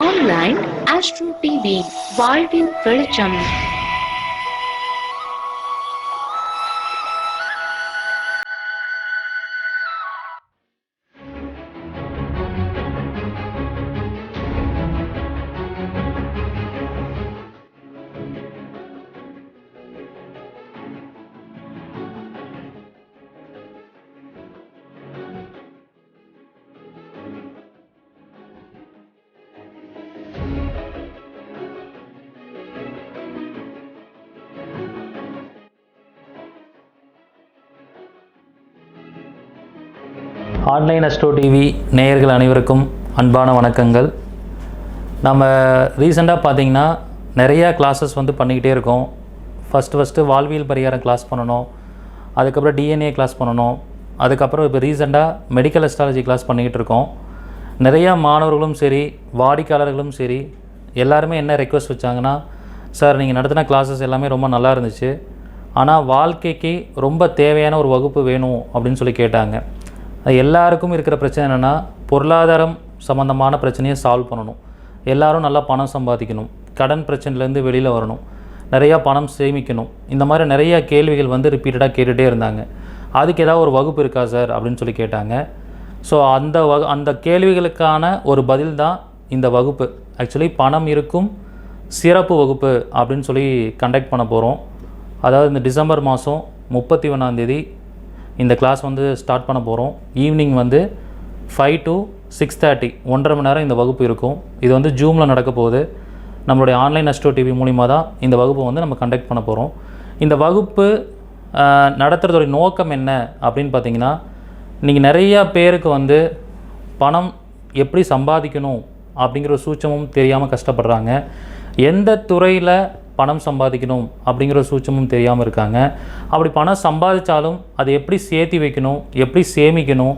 Online astro TV வாழ்வின் வெளிச்சம். Online astro TV நேயர்கள் அனைவருக்கும் அன்பான வணக்கங்கள். நம்ம ரீசெண்டாக பார்த்திங்கன்னா நிறையா கிளாஸஸ் பண்ணிக்கிட்டே இருக்கோம். ஃபஸ்ட்டு வாழ்வியல் பரிகாரம் கிளாஸ் பண்ணணும், அதுக்கப்புறம் டிஎன்ஏ கிளாஸ் பண்ணணும், அதுக்கப்புறம் இப்போ ரீசெண்டாக மெடிக்கல் அஸ்ட்ராலஜி கிளாஸ் பண்ணிக்கிட்டு இருக்கோம். நிறையா மாணவர்களும் சரி வாடிக்கையாளர்களும் சரி எல்லாருமே என்ன ரெக்வஸ்ட் வச்சாங்கன்னா, சார் நீங்கள் நடத்தின கிளாஸஸ் எல்லாமே ரொம்ப நல்லா இருந்துச்சு, ஆனால் வாழ்க்கைக்கு ரொம்ப தேவையான ஒரு வகுப்பு வேணும் அப்படின்னு சொல்லி கேட்டாங்க. எல்லாருக்கும் இருக்கிற பிரச்சனை என்னென்னா, பொருளாதாரம் சம்மந்தமான பிரச்சனையை சால்வ் பண்ணணும், எல்லோரும் நல்லா பணம் சம்பாதிக்கணும், கடன் பிரச்சனைலேருந்து வெளியில் வரணும், நிறையா பணம் சேமிக்கணும். இந்த மாதிரி நிறையா கேள்விகள் ரிப்பீட்டடாக கேட்டுகிட்டே இருந்தாங்க. அதுக்கு ஏதாவது ஒரு வகுப்பு இருக்கா சார் அப்படின்னு சொல்லி கேட்டாங்க. ஸோ அந்த கேள்விகளுக்கான ஒரு பதில் தான் இந்த வகுப்பு. ஆக்சுவலி பணம் இருக்கும் சிறப்பு வகுப்பு அப்படின்னு சொல்லி கண்டக்ட் பண்ண போகிறோம். அதாவது இந்த டிசம்பர் மாதம் 31ஆம் இந்த கிளாஸ் ஸ்டார்ட் பண்ண போகிறோம். ஈவினிங் 5 to 6:30 1.5 மணி நேரம் இந்த வகுப்பு இருக்கும். இது ஜூமில் நடக்க போகுது. நம்மளுடைய ஆன்லைன் அஸ்ட்ரோ டிவி மூலிமா தான் இந்த வகுப்பு நம்ம கண்டக்ட் பண்ண போகிறோம். இந்த வகுப்பு நடத்துகிறதோடைய நோக்கம் என்ன அப்படின்னு பார்த்தீங்கன்னா, நீங்கள் நிறையா பேருக்கு பணம் எப்படி சம்பாதிக்கணும் அப்படிங்கிற சூட்சமும் தெரியாமல் கஷ்டப்படுறாங்க. எந்த துறையில் பணம் சம்பாதிக்கணும் அப்படிங்கிற சூட்சமும் தெரியாமல் இருக்காங்க. அப்படி பணம் சம்பாதிச்சாலும் அதை எப்படி சேர்த்தி வைக்கணும், எப்படி சேமிக்கணும்,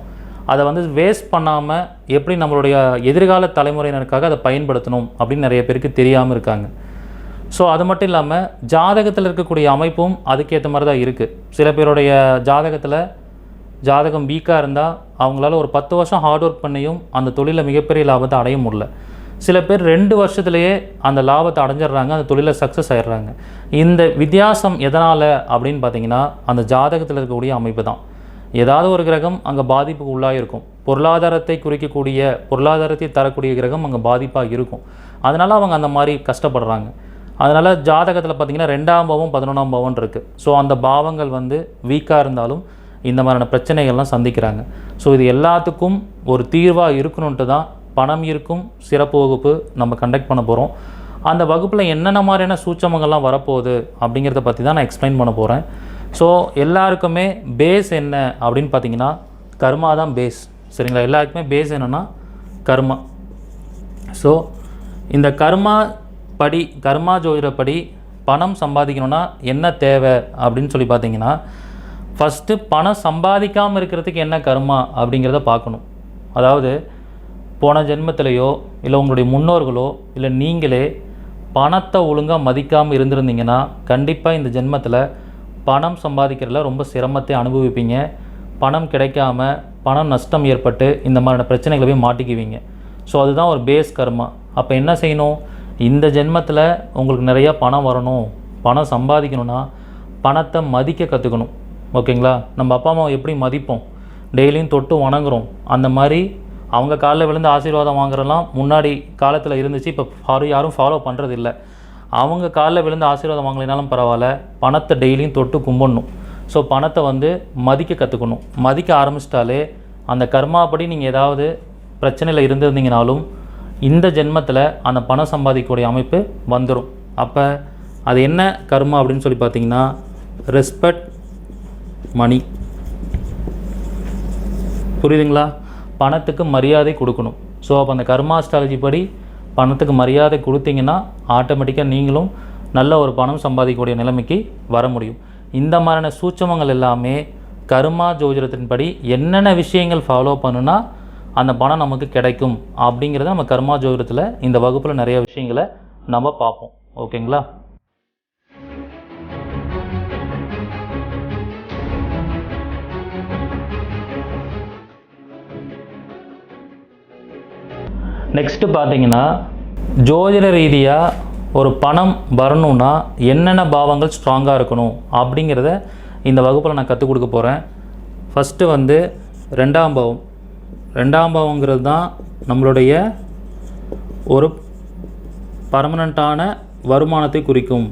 அதை வேஸ்ட் பண்ணாமல் எப்படி நம்மளுடைய எதிர்கால தலைமுறையினருக்காக அதை பயன்படுத்தணும் அப்படின்னு நிறைய பேருக்கு தெரியாமல் இருக்காங்க. ஸோ அது மட்டும் இல்லாமல் ஜாதகத்தில் இருக்கக்கூடிய அமைப்பும் அதுக்கேற்ற மாதிரி தான் இருக்குது. சில பேருடைய ஜாதகம் வீக்காக இருந்தால் அவங்களால ஒரு 10 வருஷம் ஹார்ட் ஒர்க் பண்ணியும் அந்த தொழிலில் மிகப்பெரிய லாபத்தை அடைய முடியல. சில பேர் 2 வருஷத்துலேயே அந்த லாபத்தை அடைஞ்சிடுறாங்க, அந்த தொழிலில் சக்ஸஸ் ஆகிடுறாங்க. இந்த வித்தியாசம் எதனால் அப்படின்னு பார்த்தீங்கன்னா, அந்த ஜாதகத்தில் இருக்கக்கூடிய அமைப்பு தான். ஏதாவது ஒரு கிரகம் அங்கே பாதிப்புக்கு உள்ளாக இருக்கும். பொருளாதாரத்தை குறிக்கக்கூடிய, பொருளாதாரத்தை தரக்கூடிய கிரகம் அங்கே பாதிப்பாக இருக்கும். அதனால் அவங்க அந்த மாதிரி கஷ்டப்படுறாங்க. அதனால் ஜாதகத்தில் பார்த்திங்கன்னா 2ஆம் பாவம் 11ஆம் பாவம் இருக்குது. ஸோ அந்த பாவங்கள் வீக்காக இருந்தாலும் இந்த மாதிரியான பிரச்சனைகள்லாம் சந்திக்கிறாங்க. ஸோ இது எல்லாத்துக்கும் ஒரு தீர்வாக இருக்கணுன்ட்டு தான் பணம் இருக்கும் சிறப்பு வகுப்பு நம்ம கண்டக்ட் பண்ண போகிறோம். அந்த வகுப்பில் என்னென்ன மாதிரியான சூட்சமங்கள்லாம் வரப்போகுது அப்படிங்கிறத பற்றி தான் நான் எக்ஸ்பிளைன் பண்ண போகிறேன். ஸோ எல்லாருக்குமே பேஸ் என்ன அப்படின்னு பார்த்தீங்கன்னா, கர்மா தான் பேஸ். சரிங்களா? எல்லாருக்குமே பேஸ் என்னென்னா கர்மா. ஸோ இந்த கர்மா ஜோதிடப்படி பணம் சம்பாதிக்கணுன்னா என்ன தேவை அப்படின்னு சொல்லி பார்த்தீங்கன்னா, ஃபஸ்ட்டு பணம் சம்பாதிக்காமல் இருக்கிறதுக்கு என்ன கர்மா அப்படிங்கிறத பார்க்கணும். அதாவது போன ஜென்மத்திலையோ இல்லை உங்களுடைய முன்னோர்களோ இல்லை நீங்களே பணத்தை ஒழுங்காக மதிக்காமல் இருந்திருந்தீங்கன்னா கண்டிப்பாக இந்த ஜென்மத்தில் பணம் சம்பாதிக்கிறதுல ரொம்ப சிரமத்தை அனுபவிப்பீங்க. பணம் கிடைக்காம பணம் நஷ்டம் ஏற்பட்டு இந்த மாதிரியான பிரச்சனைகளை போய் மாட்டிக்குவீங்க. ஸோ அதுதான் ஒரு பேஸ் கர்மா. அப்போ என்ன செய்யணும்? இந்த ஜென்மத்தில் உங்களுக்கு நிறையா பணம் வரணும், பணம் சம்பாதிக்கணும்னா பணத்தை மதிக்க கற்றுக்கணும். ஓகேங்களா? நம்ம அப்பா அம்மாவை எப்படி மதிப்போம், டெய்லியும் தொட்டு வணங்குறோம், அந்த மாதிரி அவங்க காலில் விழுந்து ஆசீர்வாதம் வாங்குறலாம் முன்னாடி காலத்தில் இருந்துச்சு. இப்போ யாரும் ஃபாலோ பண்ணுறது இல்லை. அவங்க காலில் விழுந்து ஆசீர்வாதம் வாங்கலைனாலும் பரவாயில்ல, பணத்தை டெய்லியும் தொட்டு கும்பிடணும். ஸோ பணத்தை மதிக்க கற்றுக்கணும். மதிக்க ஆரம்பிச்சிட்டாலே அந்த கர்மாப்படி நீங்கள் ஏதாவது பிரச்சனையில் இருந்திருந்தீங்கனாலும் இந்த ஜென்மத்தில் அந்த பணம் சம்பாதிக்கக்கூடிய அமைப்பு வந்துடும். அப்போ அது என்ன கர்மா அப்படின்னு சொல்லி பார்த்தீங்கன்னா, ரெஸ்பெக்ட் மணி. புரியுதுங்களா? பணத்துக்கு மரியாதை கொடுக்கணும். ஸோ அப்போ அந்த கர்மா அஸ்ட்ராலஜி படி பணத்துக்கு மரியாதை கொடுத்தீங்கன்னா ஆட்டோமேட்டிக்காக நீங்களும் நல்ல ஒரு பணம் சம்பாதிக்கக்கூடிய நிலைமைக்கு வர முடியும். இந்த மாதிரியான சூட்சமங்கள் எல்லாமே கர்மா ஜோதிடத்தின்படி என்னென்ன விஷயங்கள் ஃபாலோ பண்ணுனா அந்த பணம் நமக்கு கிடைக்கும் அப்படிங்கிறத நம்ம கர்மா ஜோதிடத்தில் இந்த வகுப்பில் நிறைய விஷயங்களை நம்ம பார்ப்போம். ஓகேங்களா? நெக்ஸ்ட்டு பார்த்தீங்கன்னா, ஜோதிட ரீதியாக ஒரு பணம் வரணுன்னா என்னென்ன பாவங்கள் ஸ்ட்ராங்காக இருக்கணும் அப்படிங்கிறத இந்த வகுப்பில் நான் கற்றுக் கொடுக்க போகிறேன். ஃபஸ்ட்டு வந்து ரெண்டாம் பாவம். ரெண்டாம் பாவங்கிறது தான் நம்மளுடைய ஒரு பர்மனண்ட்டான வருமானத்தை குறிக்கும்,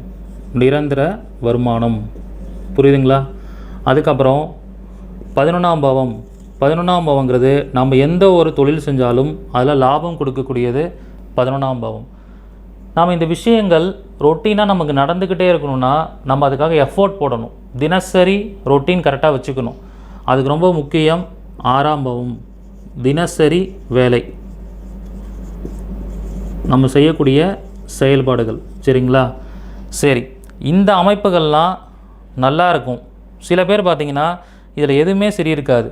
நிரந்தர வருமானம். புரியுதுங்களா? அதுக்கப்புறம் 11ஆம் பாவம். 11ஆம் பாவங்கிறது நம்ம எந்த ஒரு தொழில் செஞ்சாலும் அதில் லாபம் கொடுக்கக்கூடியது 11ஆம் பாவம். நாம் இந்த விஷயங்கள் ரொட்டீனாக நமக்கு நடந்துக்கிட்டே இருக்கணும்னா நம்ம அதுக்காக எஃபோர்ட் போடணும். தினசரி ரொட்டீன் கரெக்டாக வச்சுக்கணும். அதுக்கு ரொம்ப முக்கியம் 6ஆம் பாவம், தினசரி வேலை, நம்ம செய்யக்கூடிய செயல்பாடுகள். சரிங்களா? சரி, இந்த அமைப்புகள்லாம் நல்லா இருக்கும். சில பேர் பார்த்திங்கன்னா இதில் எதுவுமே சரி இருக்காது,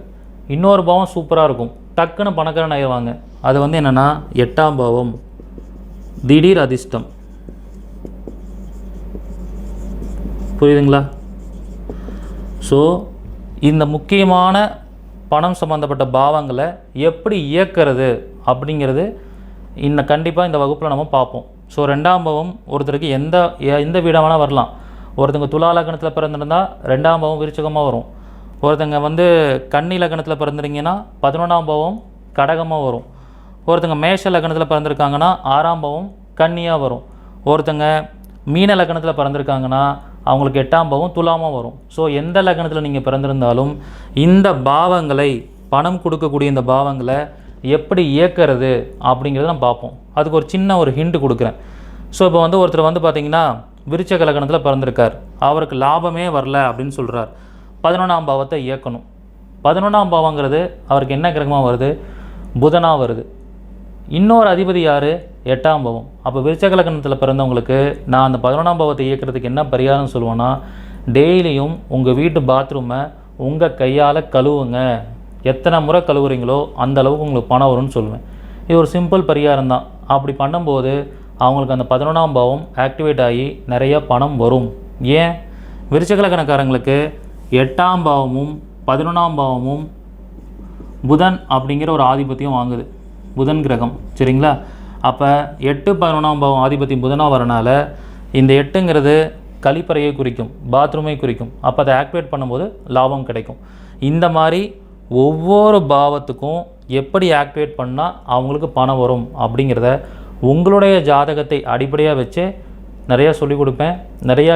இன்னொரு பாவம் சூப்பராக இருக்கும், டக்குன்னு பணக்காரன் ஆயிடுவாங்க. அது வந்து என்னென்னா 8ஆம் பாவம், திடீர் அதிர்ஷ்டம். புரியுதுங்களா? ஸோ இந்த முக்கியமான பணம் சம்மந்தப்பட்ட பாவங்களை எப்படி இயக்கிறது அப்படிங்கிறது கண்டிப்பாக இந்த வகுப்பில் நம்ம பார்ப்போம். ஸோ 2ஆம் பாவம் ஒருத்தருக்கு எந்த வீடாக வேணால் வரலாம். ஒருத்தங்க துலா லக்னத்தில் பிறந்திருந்தால் 2ஆம் பாவம் விருச்சிகமாக வரும். ஒருத்தங்க வந்து கன்னி லக்னத்தில் பிறந்திருந்தீங்கன்னா 11ஆம் பாவம் கடகமாக வரும். ஒருத்தங்க மேஷ லக்னத்தில் பிறந்திருக்காங்கன்னா 6ஆம் பாவம் கன்னியாக வரும். ஒருத்தங்க மீன லக்னத்தில் பிறந்திருக்காங்கன்னா அவங்களுக்கு 8ஆம் பாவம் துலாமாக வரும். ஸோ எந்த லக்னத்தில் நீங்கள் பிறந்திருந்தாலும் இந்த பாவங்களை, பணம் கொடுக்கக்கூடிய இந்த பாவங்களை எப்படி இயக்கிறது அப்படிங்கிறத நம்ம பார்ப்போம். அதுக்கு ஒரு சின்ன ஒரு ஹிண்ட் கொடுக்குறேன். ஸோ இப்போ வந்து ஒருத்தர் வந்து பார்த்திங்கன்னா விருச்சிக லக்னத்தில் பிறந்திருக்கார், அவருக்கு லாபமே வரல அப்படின்னு சொல்கிறார். 11ஆம் பாவத்தை இயக்கணும். 11ஆம் பாவங்கிறது அவருக்கு என்ன கிரகமாக வருது? புதனாக வருது. இன்னொரு அதிபதி யார்? 8ஆம் பாவம். அப்போ விருச்சிக லக்னத்தில் பிறந்தவங்களுக்கு நான் அந்த 11ஆம் பாவத்தை இயக்கிறதுக்கு என்ன பரிகாரம் சொல்லுவேன்னா, டெய்லியும் உங்கள் வீட்டு பாத்ரூமை உங்கள் கையால் கழுவுங்க. எத்தனை முறை கழுவுறீங்களோ அந்த அளவுக்கு உங்களுக்கு பணம் வரும்னு சொல்லுவேன். இது ஒரு சிம்பிள் பரிகாரம் தான். அப்படி பண்ணும்போது அவங்களுக்கு அந்த 11ஆம் பாவம் ஆக்டிவேட் ஆகி நிறைய பணம் வரும். ஏன்? விருச்சிக லக்னக்காரங்களுக்கு 8ஆம் பாவமும் 11ஆம் பாவமும் புதன் அப்படிங்கிற ஒரு ஆதிபத்தியம் வாங்குது, புதன் கிரகம். சரிங்களா? அப்போ 8 11ஆம் பாவம் ஆதிபத்தியம் புதனாக வரனால இந்த 8ங்கிறது கழிப்பறையை குறிக்கும், பாத்ரூமை குறிக்கும். அப்போ அதை ஆக்டிவேட் பண்ணும்போது லாபம் கிடைக்கும். இந்த மாதிரி ஒவ்வொரு பாவத்துக்கும் எப்படி ஆக்டிவேட் பண்ணால் அவங்களுக்கு பணம் வரும் அப்படிங்கிறத உங்களுடைய ஜாதகத்தை அடிப்படையாக வச்சு நிறையா சொல்லிக் கொடுப்பேன். நிறையா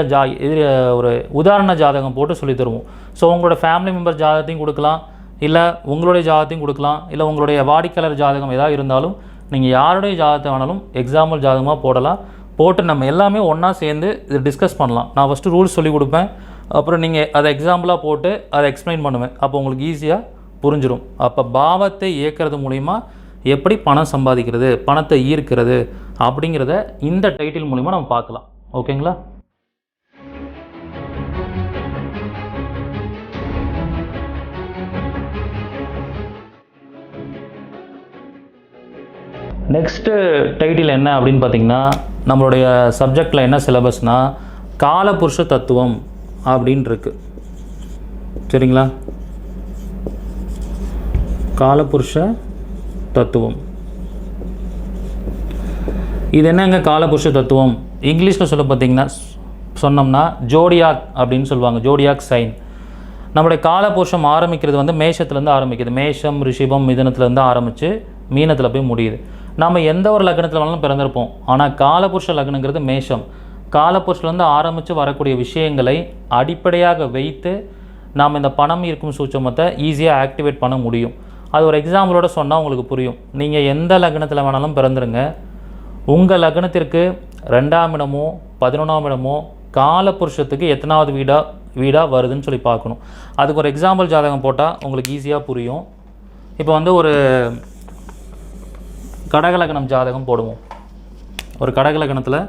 ஒரு உதாரண ஜாதகம் போட்டு சொல்லி தருவோம். ஸோ உங்களோட ஃபேமிலி மெம்பர் ஜாதகத்தையும் கொடுக்கலாம், இல்லை உங்களுடைய ஜாதகத்தையும் கொடுக்கலாம், இல்லை உங்களுடைய வாடிக்கையாளர் ஜாதகம் ஏதாவது இருந்தாலும் நீங்கள் யாருடைய ஜாதகத்தை வேணாலும் எக்ஸாம்பிள் ஜாதகமாக போடலாம். போட்டு நம்ம எல்லாமே ஒன்றா சேர்ந்து இது டிஸ்கஸ் பண்ணலாம். நான் ஃபஸ்ட்டு ரூல்ஸ் சொல்லிக் கொடுப்பேன், அப்புறம் நீங்கள் அதை எக்ஸாம்பிளாக போட்டு அதை எக்ஸ்பிளைன் பண்ணுவேன். அப்போ உங்களுக்கு ஈஸியாக புரிஞ்சிடும். அப்போ பாவத்தை இயக்கிறது மூலிமா எப்படி பணம் சம்பாதிக்கிறது, பணத்தை ஈர்க்கிறது அப்படிங்கிறத இந்த டைட்டில் மூலிமா நம்ம பார்க்கலாம். ஓகேங்களா? நெக்ஸ்ட்டு டைட்டில் என்ன அப்படின்னு பார்த்திங்கன்னா, நம்மளுடைய சப்ஜெக்டில் என்ன சிலபஸ்னால் காலபுருஷ தத்துவம் அப்படின்னு இருக்கு. சரிங்களா? காலபுருஷ தத்துவம். இது என்னங்க காலபுருஷ தத்துவம்? இங்கிலீஷில் சொல்ல பார்த்திங்கன்னா சொன்னோம்னா ஜோடியாக் அப்படின்னு சொல்லுவாங்க, ஜோடியாக் சைன். நம்மளுடைய காலபுருஷம் ஆரம்பிக்கிறது வந்து மேஷத்துலேருந்து ஆரம்பிக்குது. மேஷம், ரிஷிபம், மிதுனத்துலேருந்து ஆரம்பித்து மீனத்தில் போய் முடியுது. நம்ம எந்த ஒரு லக்னத்தில் வேணாலும் பிறந்திருப்போம். ஆனால் காலபுருஷ லக்னங்கிறது மேஷம். காலபுருஷத்துலேருந்து ஆரம்பித்து வரக்கூடிய விஷயங்களை அடிப்படையாக வைத்து நாம் இந்த பணம் ஈர்க்கும் சூட்சமத்தை ஈஸியாக ஆக்டிவேட் பண்ண முடியும். அது ஒரு எக்ஸாம்பிளோட சொன்னால் உங்களுக்கு புரியும். நீங்கள் எந்த லக்னத்தில் வேணாலும் பிறந்துருங்க, உங்கள் லக்னத்திற்கு 2ஆம் இடமோ 11ஆம் இடமோ காலபுருஷத்துக்கு எத்தனாவது வீடாக வருதுன்னு சொல்லி பார்க்கணும். அதுக்கு ஒரு எக்ஸாம்பிள் ஜாதகம் போட்டால் உங்களுக்கு ஈஸியாக புரியும். இப்போ வந்து ஒரு கடகலக்கணம் ஜாதகம் போடுவோம். ஒரு கடகலக்கணத்தில்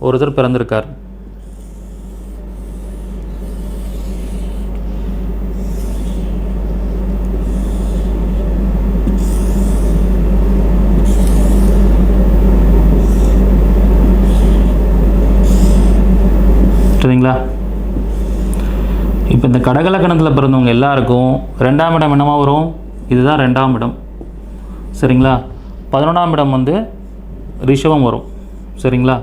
ஒருத்தர் பிறந்திருக்கார். சரிங்களா? இப்போ இந்த கடகலக்கணத்தில் பிறந்தவங்க எல்லாருக்கும் 2ஆம் இடம் என்னமா வரும்? இதுதான் 2ஆம் இடம். சரிங்களா? 11ஆம் இடம் வந்து ரிஷபம் வரும். சரிங்களா?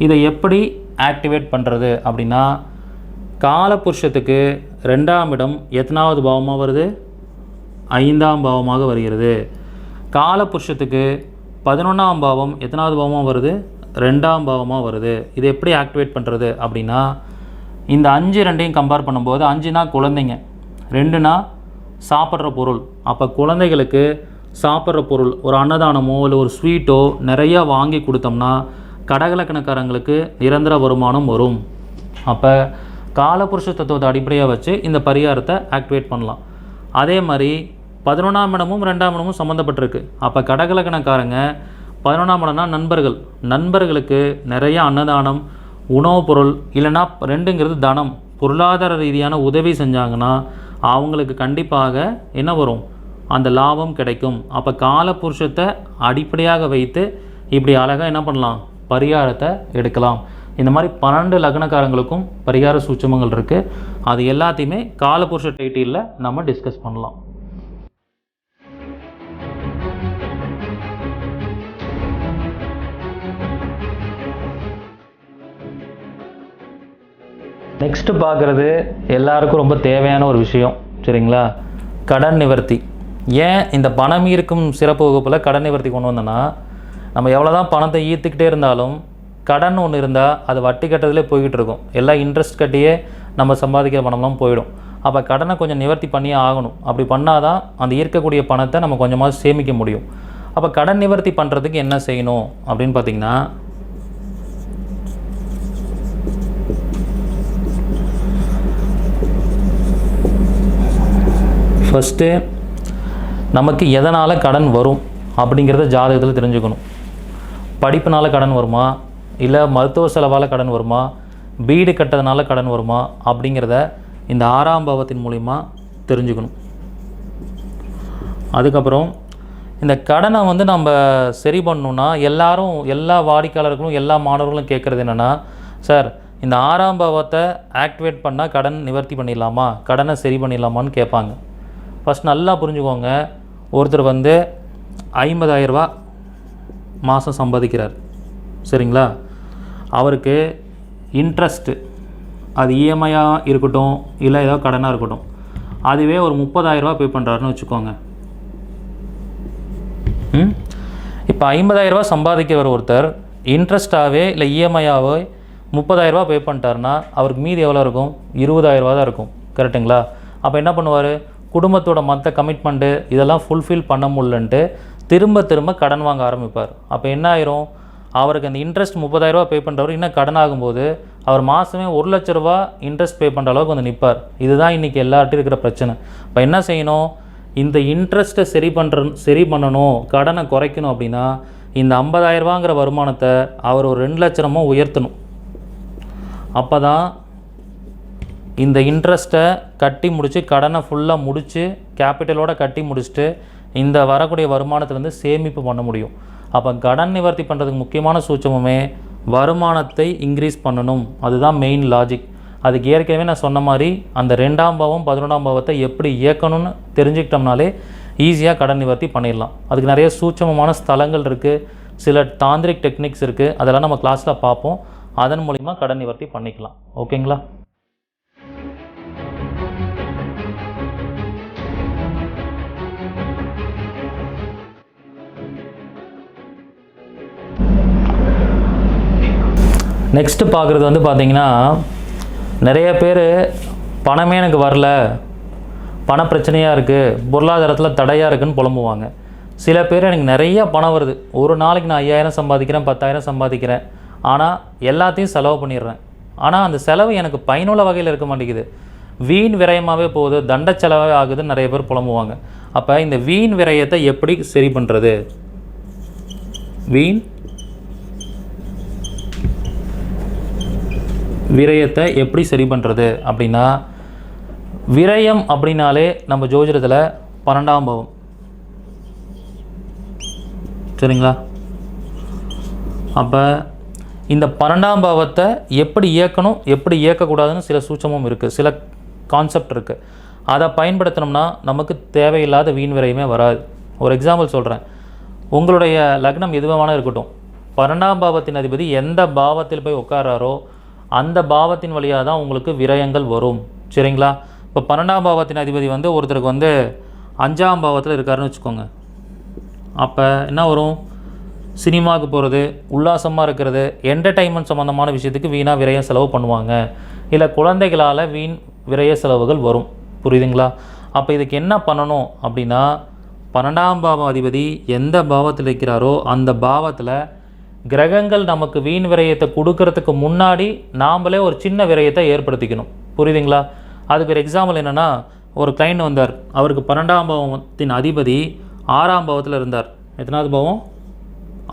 இதை எப்படி ஆக்டிவேட் பண்ணுறது அப்படின்னா, காலபுருஷத்துக்கு 2ஆம் இடம் எத்தனாவது பாவமாக வருது? 5ஆம் பாவமாக வருகிறது. காலபுருஷத்துக்கு 11ஆம் பாவம் எத்தனாவது பாவமாக வருது? 2ஆம் பாவமாக வருது. இதை எப்படி ஆக்டிவேட் பண்ணுறது அப்படின்னா, இந்த 5 2ஐயும் கம்பேர் பண்ணும்போது 5னா குழந்தைங்க, 2னா சாப்பிட்ற பொருள். அப்போ குழந்தைகளுக்கு சாப்பிட்ற பொருள், ஒரு அன்னதானமோ இல்லை ஒரு ஸ்வீட்டோ நிறையா வாங்கி கொடுத்தோம்னா கடகலக்கணக்காரங்களுக்கு நிரந்தர வருமானம் வரும். அப்போ காலபுருஷ தத்துவத்தை அடிப்படையாக வச்சு இந்த பரிகாரத்தை ஆக்டிவேட் பண்ணலாம். அதே மாதிரி 11ஆம் இடமும் 2ஆம் இடமும் சம்மந்தப்பட்டிருக்கு. அப்போ கடகலக்கணக்காரங்க 11ஆம் இடம்னா நண்பர்களுக்கு நிறைய அன்னதானம், உணவுப் பொருள், இல்லைன்னா 2ங்கிறது தனம், பொருளாதார ரீதியான உதவி செஞ்சாங்கன்னா அவங்களுக்கு கண்டிப்பாக என்ன வரும்? அந்த லாபம் கிடைக்கும். அப்போ காலபுருஷத்தை அடிப்படையாக வைத்து இப்படி அழகாக என்ன பண்ணலாம்? பரிகாரத்தை எடுக்கலாம். இந்த மாதிரி 12 லக்னக்காரங்களுக்கும் பரிகார சூட்சமங்கள் இருக்குது. அது எல்லாத்தையுமே காலபுருஷ டைட்டிலில் நம்ம டிஸ்கஸ் பண்ணலாம். நெக்ஸ்ட்டு பார்க்குறது எல்லாருக்கும் ரொம்ப தேவையான ஒரு விஷயம். சரிங்களா? கடன் நிவர்த்தி. ஏன் இந்த பணம் ஈர்க்கும் சிறப்பு வகுப்பில் கடன் நிவர்த்தி கொண்டு வந்தோன்னா, நம்ம எவ்வளோ தான் பணத்தை ஈர்த்துக்கிட்டே இருந்தாலும் கடன் ஒன்று இருந்தால் அது வட்டி கட்டுறதுலே போய்கிட்டு இருக்கும். எல்லாம் இன்ட்ரெஸ்ட் கட்டியே நம்ம சம்பாதிக்கிற பணம்லாம் போயிடும். அப்போ கடனை கொஞ்சம் நிவர்த்தி பண்ணியே ஆகணும். அப்படி பண்ணால் தான் அந்த ஈர்க்கக்கூடிய பணத்தை நம்ம கொஞ்சமாக சேமிக்க முடியும். அப்போ கடன் நிவர்த்தி பண்ணுறதுக்கு என்ன செய்யணும் அப்படின்னு பார்த்திங்கன்னா, ஃபஸ்ட்டு நமக்கு எதனால் கடன் வரும் அப்படிங்கிறத ஜாதகத்தில் தெரிஞ்சுக்கணும். படிப்புனால கடன் வருமா, இல்லை மருத்துவ செலவால் கடன் வருமா, வீடு கட்டதுனால கடன் வருமா அப்படிங்கிறத இந்த 6ஆம் பாவத்தின் மூலிமா தெரிஞ்சுக்கணும். அதுக்கப்புறம் இந்த கடனை நம்ம சரி பண்ணணுன்னா எல்லா வாடிக்கையாளர்களும் எல்லா மாணவர்களும் கேட்குறது என்னென்னா, சார் இந்த 6ஆம் பாவத்தை ஆக்டிவேட் பண்ணால் கடன் நிவர்த்தி பண்ணிடலாமா, கடனை சரி பண்ணிடலாமான்னு கேட்பாங்க. ஃபஸ்ட் நல்லா புரிஞ்சுக்கோங்க. ஒருத்தர் 50,000 ரூபா மாதம் சம்பாதிக்கிறார். சரிங்களா? அவருக்கு இன்ட்ரெஸ்ட்டு, அது இஎம்ஐயாக இருக்கட்டும் இல்லை ஏதோ கடனாக இருக்கட்டும், அதுவே ஒரு 30,000 ரூபா பே பண்ணுறாருன்னு வச்சுக்கோங்க. இப்போ 50,000 ரூபா சம்பாதிக்கிற ஒருத்தர் இன்ட்ரெஸ்ட்டாகவே இல்லை இஎம்ஐயாகவே 30,000 ரூபா பே பண்ணிட்டாருன்னா அவருக்கு மீதி எவ்வளோ இருக்கும்? 20,000 ரூபா தான் இருக்கும். கரெக்டுங்களா? அப்போ என்ன பண்ணுவார்? குடும்பத்தோட மற்ற கமிட்மெண்ட்டு இதெல்லாம் ஃபுல்ஃபில் பண்ண முடியலன்ட்டு திரும்ப கடன் வாங்க ஆரம்பிப்பார். அப்போ என்ன ஆயிரும்? அவருக்கு அந்த இன்ட்ரெஸ்ட் 30,000 ரூபா பே பண்ணுறவர் இன்னும் கடன் ஆகும்போது அவர் மாதமே 1 லட்ச ரூபா இன்ட்ரெஸ்ட் பே பண்ணுற அளவுக்கு நிற்பார். இதுதான் இன்றைக்கி எல்லார்ட்டும் இருக்கிற பிரச்சனை. இப்போ என்ன செய்யணும்? இந்த இன்ட்ரெஸ்ட்டை சரி பண்ணணும், கடனை குறைக்கணும் அப்படின்னா இந்த 50,000 ரூபாங்கிற வருமானத்தை அவர் ஒரு 2 லட்சமோ உயர்த்தணும். அப்போ தான் இந்த இன்ட்ரெஸ்ட்டை கட்டி முடித்து கடனை ஃபுல்லாக முடித்து கேபிட்டலோடு கட்டி முடிச்சுட்டு இந்த வரக்கூடிய வருமானத்துலேருந்து சேமிப்பு பண்ண முடியும். அப்போ கடன் நிவர்த்தி பண்ணுறதுக்கு முக்கியமான சூட்சமுமே வருமானத்தை இன்க்ரீஸ் பண்ணணும். அதுதான் மெயின் லாஜிக். அதுக்கு ஏற்கனவே நான் சொன்ன மாதிரி அந்த 2ஆம் பாவம் 11ஆம் பாவத்தை எப்படி இயக்கணும்னு தெரிஞ்சுக்கிட்டோம்னாலே ஈஸியாக கடன் நிவர்த்தி பண்ணிடலாம். அதுக்கு நிறைய சூட்சமமான ஸ்தலங்கள் இருக்குது, சில தாந்திரிக் டெக்னிக்ஸ் இருக்குது. அதெல்லாம் நம்ம கிளாஸில் பார்ப்போம். அதன் மூலிமா கடன் நிவர்த்தி பண்ணிக்கலாம். ஓகேங்களா? நெக்ஸ்ட்டு பார்க்குறது பார்த்திங்கன்னா, நிறைய பேர் பணமே எனக்கு வரல, பண பிரச்சனையாக இருக்குது, பொருளாதாரத்தில் தடையாக இருக்குதுன்னு புலம்புவாங்க. சில பேர் எனக்கு நிறைய பணம் வருது, ஒரு நாளைக்கு நான் 5,000 சம்பாதிக்கிறேன், 10,000 சம்பாதிக்கிறேன், ஆனால் எல்லாத்தையும் செலவு பண்ணிடுறேன். ஆனால் அந்த செலவு எனக்கு பயனுள்ள வகையில் இருக்க மாட்டேங்குது, வீண் விரயமாகவே போகுது, தண்ட செலவாகவே ஆகுதுன்னு நிறைய பேர் புலம்புவாங்க. அப்போ இந்த வீண் விரயத்தை எப்படி சரி பண்ணுறது? வீண் விரயத்தை எப்படி சரி பண்ணுறது அப்படின்னா, விரயம் அப்படின்னாலே நம்ம ஜோதிடத்தில் 12ஆம் பாவம். சரிங்களா? அப்போ இந்த 12ஆம் பாவத்தை எப்படி இயக்கணும், எப்படி இயக்கக்கூடாதுன்னு சில சூட்சமும் இருக்குது, சில கான்செப்ட் இருக்குது. அதை பயன்படுத்தினோம்னா நமக்கு தேவையில்லாத வீண் விரயமே வராது. ஒரு எக்ஸாம்பிள் சொல்கிறேன். உங்களுடைய லக்னம் எதுவான இருக்கட்டும், 12ஆம் பாவத்தின் அதிபதி எந்த பாவத்தில் போய் உட்காராரோ அந்த பாவத்தின் வழியாக தான் உங்களுக்கு விரயங்கள் வரும். சரிங்களா? இப்போ 12ஆம் பாவத்தின் அதிபதி வந்து ஒருத்தருக்கு வந்து 5ஆம் பாவத்தில் இருக்காருன்னு வச்சுக்கோங்க. அப்போ என்ன வரும்? சினிமாவுக்கு போகிறது, உல்லாசமாக இருக்கிறது, என்டர்டைன்மெண்ட் சம்மந்தமான விஷயத்துக்கு வீணாக விரய செலவு பண்ணுவாங்க. இல்லை குழந்தைகளால் வீண் விரய செலவுகள் வரும். புரியுதுங்களா? அப்போ இதுக்கு என்ன பண்ணணும் அப்படின்னா, 12ஆம் பாவ அதிபதி எந்த பாவத்தில் இருக்கிறாரோ அந்த பாவத்தில் கிரகங்கள் நமக்கு வீண் விரயத்தை கொடுக்கறதுக்கு முன்னாடி நாமளே ஒரு சின்ன விரயத்தை ஏற்படுத்திக்கணும். புரியுதுங்களா? அதுக்கு ஒரு எக்ஸாம்பிள் என்னென்னா, ஒரு கிளைண்ட் வந்தார், அவருக்கு 12ஆம் பாவத்தின் அதிபதி 6ஆம் பாவத்தில் இருந்தார். எத்தனாவது பாவம்?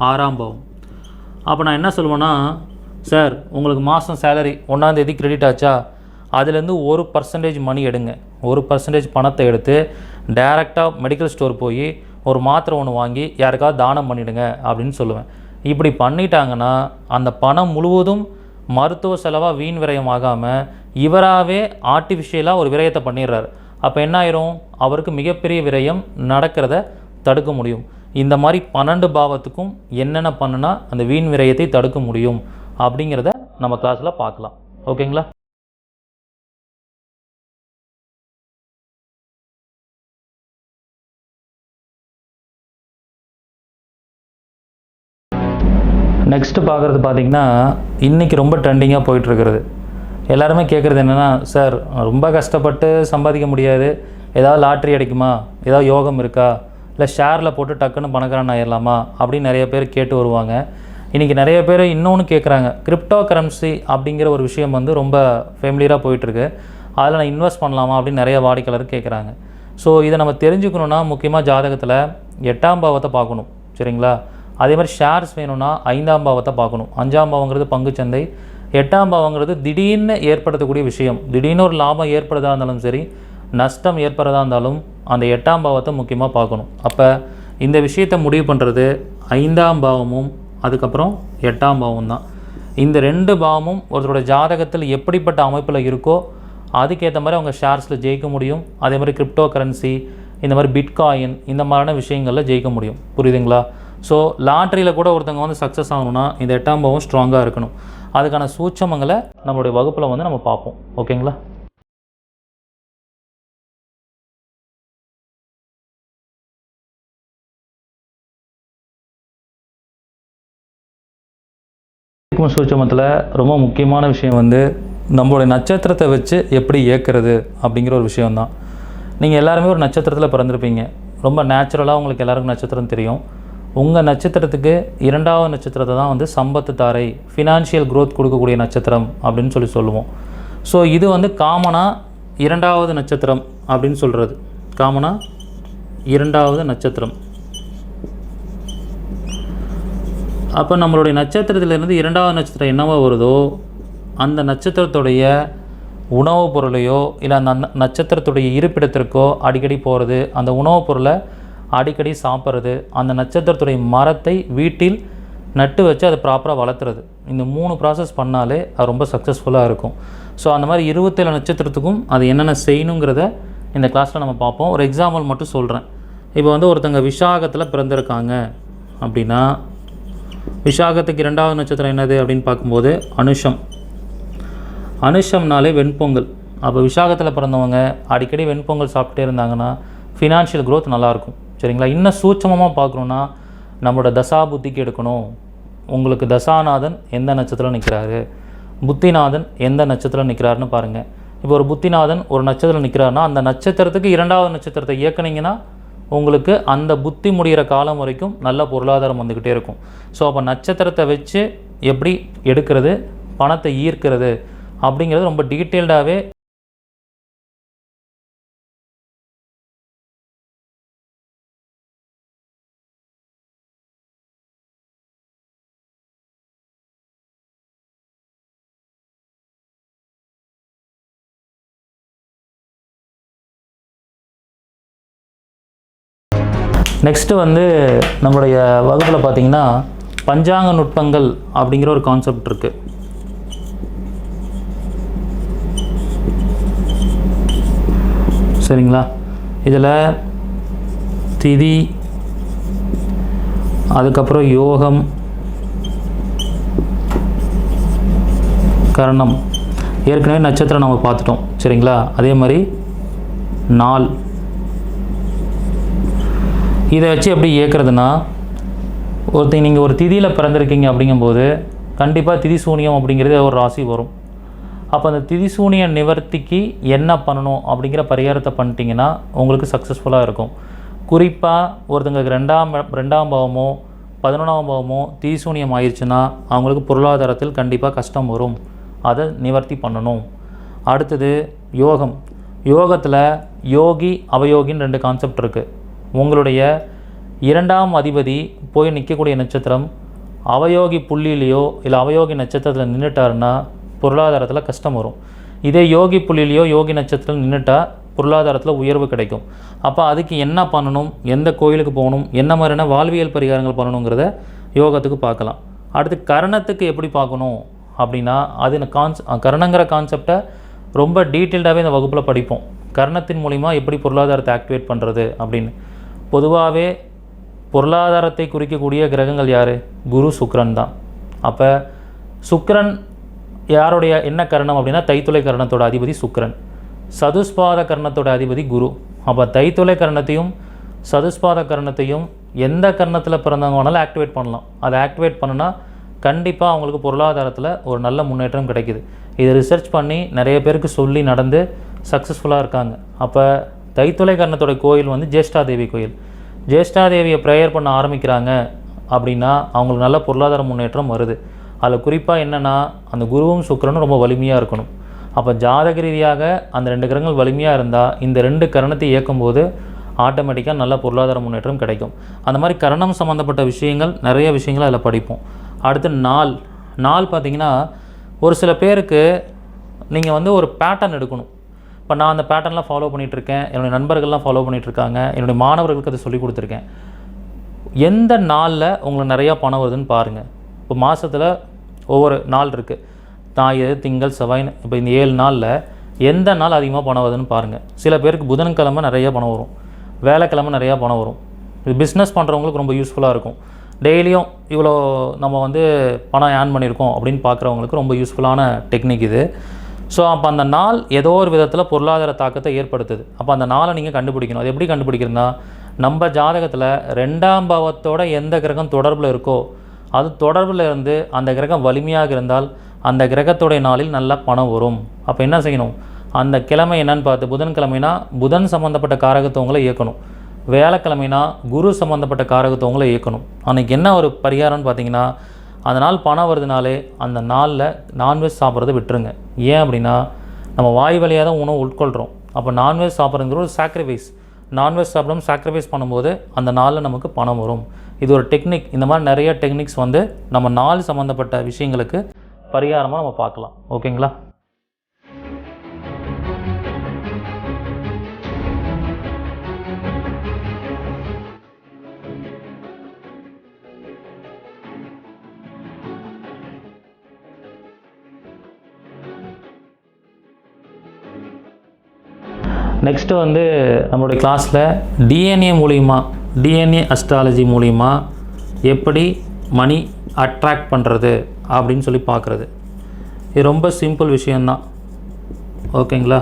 6ஆம் பாவம். அப்போ நான் என்ன சொல்லுவேன்னா, சார் உங்களுக்கு மாதம் சேலரி 1ஆம் தேதி கிரெடிட் ஆச்சா, அதுலேருந்து 1% மணி எடுங்க. 1% பணத்தை எடுத்து டைரெக்டாக மெடிக்கல் ஸ்டோர் போய் ஒரு மாத்திரை ஒன்று வாங்கி யாருக்காவது தானம் பண்ணிவிடுங்க அப்படின்னு சொல்லுவேன். இப்படி பண்ணிட்டாங்கன்னா அந்த பணம் முழுவதும் மருத்துவ செலவாக வீண் விரயம் ஆகாமல் இவராகவே ஆர்டிஃபிஷியலாக ஒரு விரயத்தை பண்ணிடுறாரு. அப்போ என்ன ஆயிரும்? அவருக்கு மிகப்பெரிய விரயம் நடக்கிறத தடுக்க முடியும். இந்த மாதிரி 12 பாவத்துக்கும் என்னென்ன பண்ணுனா அந்த வீண் விரயத்தை தடுக்க முடியும் அப்படிங்கிறத நம்ம கிளாஸில் பார்க்கலாம். ஓகேங்களா? நெக்ஸ்ட்டு பார்க்குறது பார்த்திங்கன்னா, இன்றைக்கி ரொம்ப ட்ரெண்டிங்காக போயிட்டுருக்கிறது. எல்லாருமே கேட்குறது என்னென்னா, சார் ரொம்ப கஷ்டப்பட்டு சம்பாதிக்க முடியாது, ஏதாவது லாட்ரி அடிக்குமா, ஏதாவது யோகம் இருக்கா, இல்லை ஷேரில் போட்டு டக்குன்னு பணக்காரன் ஆயிடலாமா அப்படின்னு நிறைய பேர் கேட்டு வருவாங்க. இன்றைக்கி நிறைய பேர் இன்னொன்று கேட்குறாங்க, கிரிப்டோ கரன்சி அப்படிங்கிற ஒரு விஷயம் வந்து ரொம்ப ஃபேமிலியராக போயிட்டுருக்கு, அதில் நான் இன்வெஸ்ட் பண்ணலாமா அப்படின்னு நிறைய வாடிக்கையாளர் கேட்குறாங்க. ஸோ இதை நம்ம தெரிஞ்சுக்கணுன்னா முக்கியமாக ஜாதகத்தில் 8ஆம் பாவத்தை பார்க்கணும். சரிங்களா? அதே மாதிரி ஷேர்ஸ் வேணும்னா 5ஆம் பாவத்தை பார்க்கணும். 5ஆம் பாவங்கிறது பங்குச்சந்தை, 8ஆம் பாவங்கிறது திடீர்னு ஏற்படுத்தக்கூடிய விஷயம். திடீர்னு ஒரு லாபம் ஏற்படுறதா இருந்தாலும் சரி, நஷ்டம் ஏற்படுறதா இருந்தாலும் அந்த 8ஆம் பாவத்தை முக்கியமாக பார்க்கணும். அப்போ இந்த விஷயத்தை முடிவு பண்ணுறது 5ஆம் பாவமும் அதுக்கப்புறம் 8ஆம் பாவம் தான். இந்த 2 பாவமும் ஒருத்தரோட ஜாதகத்தில் எப்படிப்பட்ட அமைப்பில் இருக்கோ அதுக்கேற்ற மாதிரி அவங்க ஷேர்ஸில் ஜெயிக்க முடியும். அதே மாதிரி கிரிப்டோ கரன்சி, இந்த மாதிரி பிட்காயின், இந்த மாதிரியான விஷயங்களில் ஜெயிக்க முடியும். புரியுதுங்களா? ஸோ லாட்ரியில் கூட ஒருத்தவங்க வந்து சக்ஸஸ் ஆகணும்னா இந்த 8ஆம் பாவம் ஸ்ட்ராங்காக இருக்கணும். அதுக்கான சூட்சமங்களை நம்மளுடைய வகுப்பில் வந்து நம்ம பார்ப்போம். ஓகேங்களா? சூட்சமத்தில் ரொம்ப முக்கியமான விஷயம் வந்து நம்மளுடைய நட்சத்திரத்தை வச்சு எப்படி இயக்கிறது அப்படிங்கிற ஒரு விஷயம்தான். நீங்கள் எல்லாருமே ஒரு நட்சத்திரத்தில் பிறந்திருப்பீங்க. ரொம்ப நேச்சுரலாக உங்களுக்கு எல்லாருக்கும் நட்சத்திரம் தெரியும். உங்கள் நட்சத்திரத்துக்கு 2ஆவது நட்சத்திரத்தை தான் வந்து சம்பத்து தாரை, ஃபினான்ஷியல் க்ரோத் கொடுக்கக்கூடிய நட்சத்திரம் அப்படின்னு சொல்லுவோம். ஸோ இது வந்து காமனாக 2ஆவது நட்சத்திரம் அப்படின்னு சொல்கிறது. காமனாக 2ஆவது நட்சத்திரம். அப்போ நம்மளுடைய நட்சத்திரத்திலேருந்து 2ஆவது நட்சத்திரம் என்னவோ வருதோ அந்த நட்சத்திரத்துடைய உணவுப் பொருளையோ இல்லை அந்த நட்சத்திரத்துடைய இருப்பிடத்திற்கோ அடிக்கடி போகிறது, அந்த உணவுப் பொருளை அடிக்கடி சாப்பிட்றது, அந்த நட்சத்திரத்துடைய மரத்தை வீட்டில் நட்டு வச்சு அதை ப்ராப்பராக வளர்த்துறது, இந்த 3 ப்ராசஸ் பண்ணாலே அது ரொம்ப சக்ஸஸ்ஃபுல்லாக இருக்கும். ஸோ அந்த மாதிரி 27 நட்சத்திரத்துக்கும் அது என்னென்ன செய்யணுங்கிறத இந்த கிளாஸில் நம்ம பார்ப்போம். ஒரு எக்ஸாம்பிள் மட்டும் சொல்கிறேன். இப்போ வந்து ஒருத்தங்க விஷாகத்தில் பிறந்திருக்காங்க அப்படின்னா, விஷாகத்துக்கு 2ஆவது நட்சத்திரம் என்னது அப்படின்னு பார்க்கும்போது அனுஷம். அனுஷம்னாலே வெண்பொங்கல். அப்போ விஷாகத்தில் பிறந்தவங்க அடிக்கடி வெண்பொங்கல் சாப்பிட்டே இருந்தாங்கன்னா ஃபினான்ஷியல் க்ரோத் நல்லாயிருக்கும். சரிங்களா? இன்னும் சூட்சமமாக பார்க்கணுன்னா நம்மளோட தசா புத்திக்கு எடுக்கணும். உங்களுக்கு தசாநாதன் எந்த நட்சத்திரம் நிற்கிறாரு, புத்திநாதன் எந்த நட்சத்திரம் நிற்கிறாருன்னு பாருங்கள். இப்போ ஒரு புத்திநாதன் ஒரு நட்சத்திரம் நிற்கிறாருன்னா அந்த நட்சத்திரத்துக்கு 2ஆவது நட்சத்திரத்தை இயக்குனீங்கன்னா உங்களுக்கு அந்த புத்தி முடிகிற காலம் வரைக்கும் நல்ல பொருளாதாரம் வந்துக்கிட்டே இருக்கும். ஸோ அப்போ நட்சத்திரத்தை வச்சு எப்படி எடுக்கிறது, பணத்தை ஈர்க்கிறது அப்படிங்கிறது ரொம்ப டீட்டெயில்டாகவே நெக்ஸ்ட்டு வந்து நம்மளுடைய வகுப்பில் பார்த்திங்கன்னா பஞ்சாங்க நுட்பங்கள் அப்படிங்கிற ஒரு கான்செப்ட் இருக்குது. சரிங்களா? இதில் திதி, அதுக்கப்புறம் யோகம், கரணம் ஏற்கனவே நட்சத்திரம் நம்ம பார்த்துட்டோம் சரிங்களா. அதே மாதிரி நாள் இதை வச்சு எப்படி இயக்கிறதுனா, நீங்கள் ஒரு திதியில் பிறந்திருக்கீங்க அப்படிங்கும்போது கண்டிப்பாக திதி சூனியம் அப்படிங்கிறது ஒரு ராசி வரும். அப்போ அந்த திதி சூனிய நிவர்த்திக்கு என்ன பண்ணணும் அப்படிங்கிற பரிகாரத்தை பண்ணிட்டீங்கன்னா உங்களுக்கு சக்ஸஸ்ஃபுல்லாக இருக்கும். குறிப்பாக ஒருத்தங்களுக்கு ரெண்டாம் பாவமோ 11ஆம் பாவமோ திதி சூனியம் ஆயிடுச்சுன்னா அவங்களுக்கு பொருளாதாரத்தில் கண்டிப்பாக கஷ்டம் வரும். அதை நிவர்த்தி பண்ணணும். அடுத்தது யோகம். யோகத்தில் யோகி அவயோகின்னு 2 கான்செப்ட் இருக்குது. உங்களுடைய 2ஆம் அதிபதி போய் நிற்கக்கூடிய நட்சத்திரம் அவயோகி புள்ளியிலையோ இல்லை அவயோகி நட்சத்திரத்தில் நின்றுட்டாருன்னா பொருளாதாரத்தில் கஷ்டம் வரும். இதே யோகி புள்ளியிலையோ யோகி நட்சத்திரத்தில் நின்றுட்டா பொருளாதாரத்தில் உயர்வு கிடைக்கும். அப்போ அதுக்கு என்ன பண்ணணும், எந்த கோயிலுக்கு போகணும், என்ன மாதிரியான வாழ்வியல் பரிகாரங்கள் பண்ணணுங்கிறத யோகத்துக்கு பார்க்கலாம். அடுத்து கரணத்துக்கு எப்படி பார்க்கணும் அப்படின்னா, அது கரணங்கிற கான்செப்டை ரொம்ப டீட்டெயில்டாகவே இந்த வகுப்பில் படிப்போம். கரணத்தின் மூலிமா எப்படி பொருளாதாரத்தை ஆக்டிவேட் பண்ணுறது அப்படின்னு. பொதுவாகவே பொருளாதாரத்தை குறிக்கக்கூடிய கிரகங்கள் யார்? குரு சுக்கிரன் தான். அப்போ சுக்கிரன் யாருடைய என்ன கரணம் அப்படின்னா தைத்துளை கரணத்தோட அதிபதி சுக்கிரன், சதுஸ்பாத கரணத்தோட அதிபதி குரு. அப்போ தைத்துளை கரணத்தையும் சதுஸ்பாத கரணத்தையும் எந்த கரணத்தில் பிறந்தவங்க வேணாலும் ஆக்டிவேட் பண்ணலாம். அதை ஆக்டிவேட் பண்ணுனா கண்டிப்பாக அவங்களுக்கு பொருளாதாரத்தில் ஒரு நல்ல முன்னேற்றம் கிடைக்குது. இதை ரிசர்ச் பண்ணி நிறைய பேருக்கு சொல்லி நடந்து சக்ஸஸ்ஃபுல்லாக இருக்காங்க. அப்போ தைத்துளை கரணத்தோட கோயில் வந்து ஜேஷ்டாதேவி கோயில். ஜேஷ்டாதேவியை ப்ரேயர் பண்ண ஆரம்பிக்கிறாங்க அப்படின்னா அவங்களுக்கு நல்ல பொருளாதார முன்னேற்றம் வருது. அதில் குறிப்பாக என்னென்னா அந்த குருவும் சுக்கிரனும் ரொம்ப வலிமையாக இருக்கணும். அப்போ ஜாதக ரீதியாக அந்த 2 கிரகங்கள் வலிமையாக இருந்தால் இந்த 2 கரணத்தை இயக்கும்போது ஆட்டோமேட்டிக்காக நல்ல பொருளாதார முன்னேற்றம் கிடைக்கும். அந்த மாதிரி கரணம் சம்மந்தப்பட்ட விஷயங்கள் நிறைய விஷயங்கள் அதில் படிப்போம். அடுத்து நாள் பார்த்திங்கன்னா ஒரு சில பேருக்கு நீங்கள் வந்து ஒரு பேட்டர்ன் எடுக்கணும். இப்போ நான் அந்த பேட்டர்ன்லாம் ஃபாலோ பண்ணிகிட்ருக்கேன், என்னுடைய நண்பர்கள்லாம் ஃபாலோ பண்ணிகிட்ருக்காங்க, என்னுடைய மாணவர்களுக்கு அதை சொல்லிக் கொடுத்துருக்கேன். எந்த நாளில் உங்களுக்கு நிறையா பணம் வருதுன்னு பாருங்கள். இப்போ மாதத்தில் ஒவ்வொரு நாள் இருக்குது, ஞாயிறு திங்கள் செவ்வாய். இப்போ இந்த 7 நாளில் எந்த நாள் அதிகமாக பணம் வருதுன்னு பாருங்கள். சில பேருக்கு புதன்கிழமை நிறையா பணம் வரும், வேலைக்கிழமை நிறையா பணம் வரும். இது பிஸ்னஸ் பண்ணுறவங்களுக்கு ரொம்ப யூஸ்ஃபுல்லாக இருக்கும். டெய்லியும் இவ்வளோ நம்ம வந்து பணம் ஏர்ன் பண்ணியிருக்கோம் அப்படின்னு பார்க்குறவங்களுக்கு ரொம்ப யூஸ்ஃபுல்லான டெக்னிக் இது. ஸோ அப்போ அந்த நாள் ஏதோ ஒரு விதத்தில் பொருளாதார தாக்கத்தை ஏற்படுத்துது. அப்போ அந்த நாளை நீங்கள் கண்டுபிடிக்கணும். அது எப்படி கண்டுபிடிக்கிறதுனா, நம்ம ஜாதகத்தில் 2ஆம் பாவத்தோட எந்த கிரகம் தொடர்பில் இருக்கோ அது தொடர்பில் இருந்து அந்த கிரகம் வலிமையாக இருந்தால் அந்த கிரகத்தோடைய நாளில் நல்ல பணம் வரும். அப்போ என்ன செய்யணும், அந்த கிழமை என்னன்னு பார்த்து, புதன்கிழமைனா புதன் சம்மந்தப்பட்ட காரகத்துவங்களை இயக்கணும், வேலைக்கிழமைனா குரு சம்மந்தப்பட்ட காரகத்துவங்களை இயக்கணும். அன்றைக்கி என்ன ஒரு பரிகாரம்னு பார்த்தீங்கன்னா, அந்த நாள் பணம் வருதுனாலே அந்த நாளில் நான்வெஜ் சாப்பிட்றத விட்டுருங்க. ஏன் அப்படின்னா நம்ம வாய் வழியாக தான் உணவு உட்கொள்கிறோம். அப்போ நான்வெஜ் சாப்பிட்றதுங்கிற ஒரு சாக்ரிஃபைஸ். நான்வெஜ் சாப்பிடாமல் சாக்ரிஃபைஸ் பண்ணும்போது அந்த நாளில் நமக்கு பணம் வரும். இது ஒரு டெக்னிக். இந்த மாதிரி நிறைய டெக்னிக்ஸ் வந்து நம்ம நாள் சம்மந்தப்பட்ட விஷயங்களுக்கு பரிகாரமாக நம்ம பார்க்கலாம். ஓகேங்களா? நெக்ஸ்ட்டு வந்து நம்மளுடைய கிளாஸில் டிஎன்ஏ அஸ்ட்ராலஜி மூலிமா எப்படி மணி அட்ராக்ட் பண்ணுறது அப்படின்னு சொல்லி பார்க்குறது. இது ரொம்ப சிம்பிள் விஷயந்தான். ஓகேங்களா?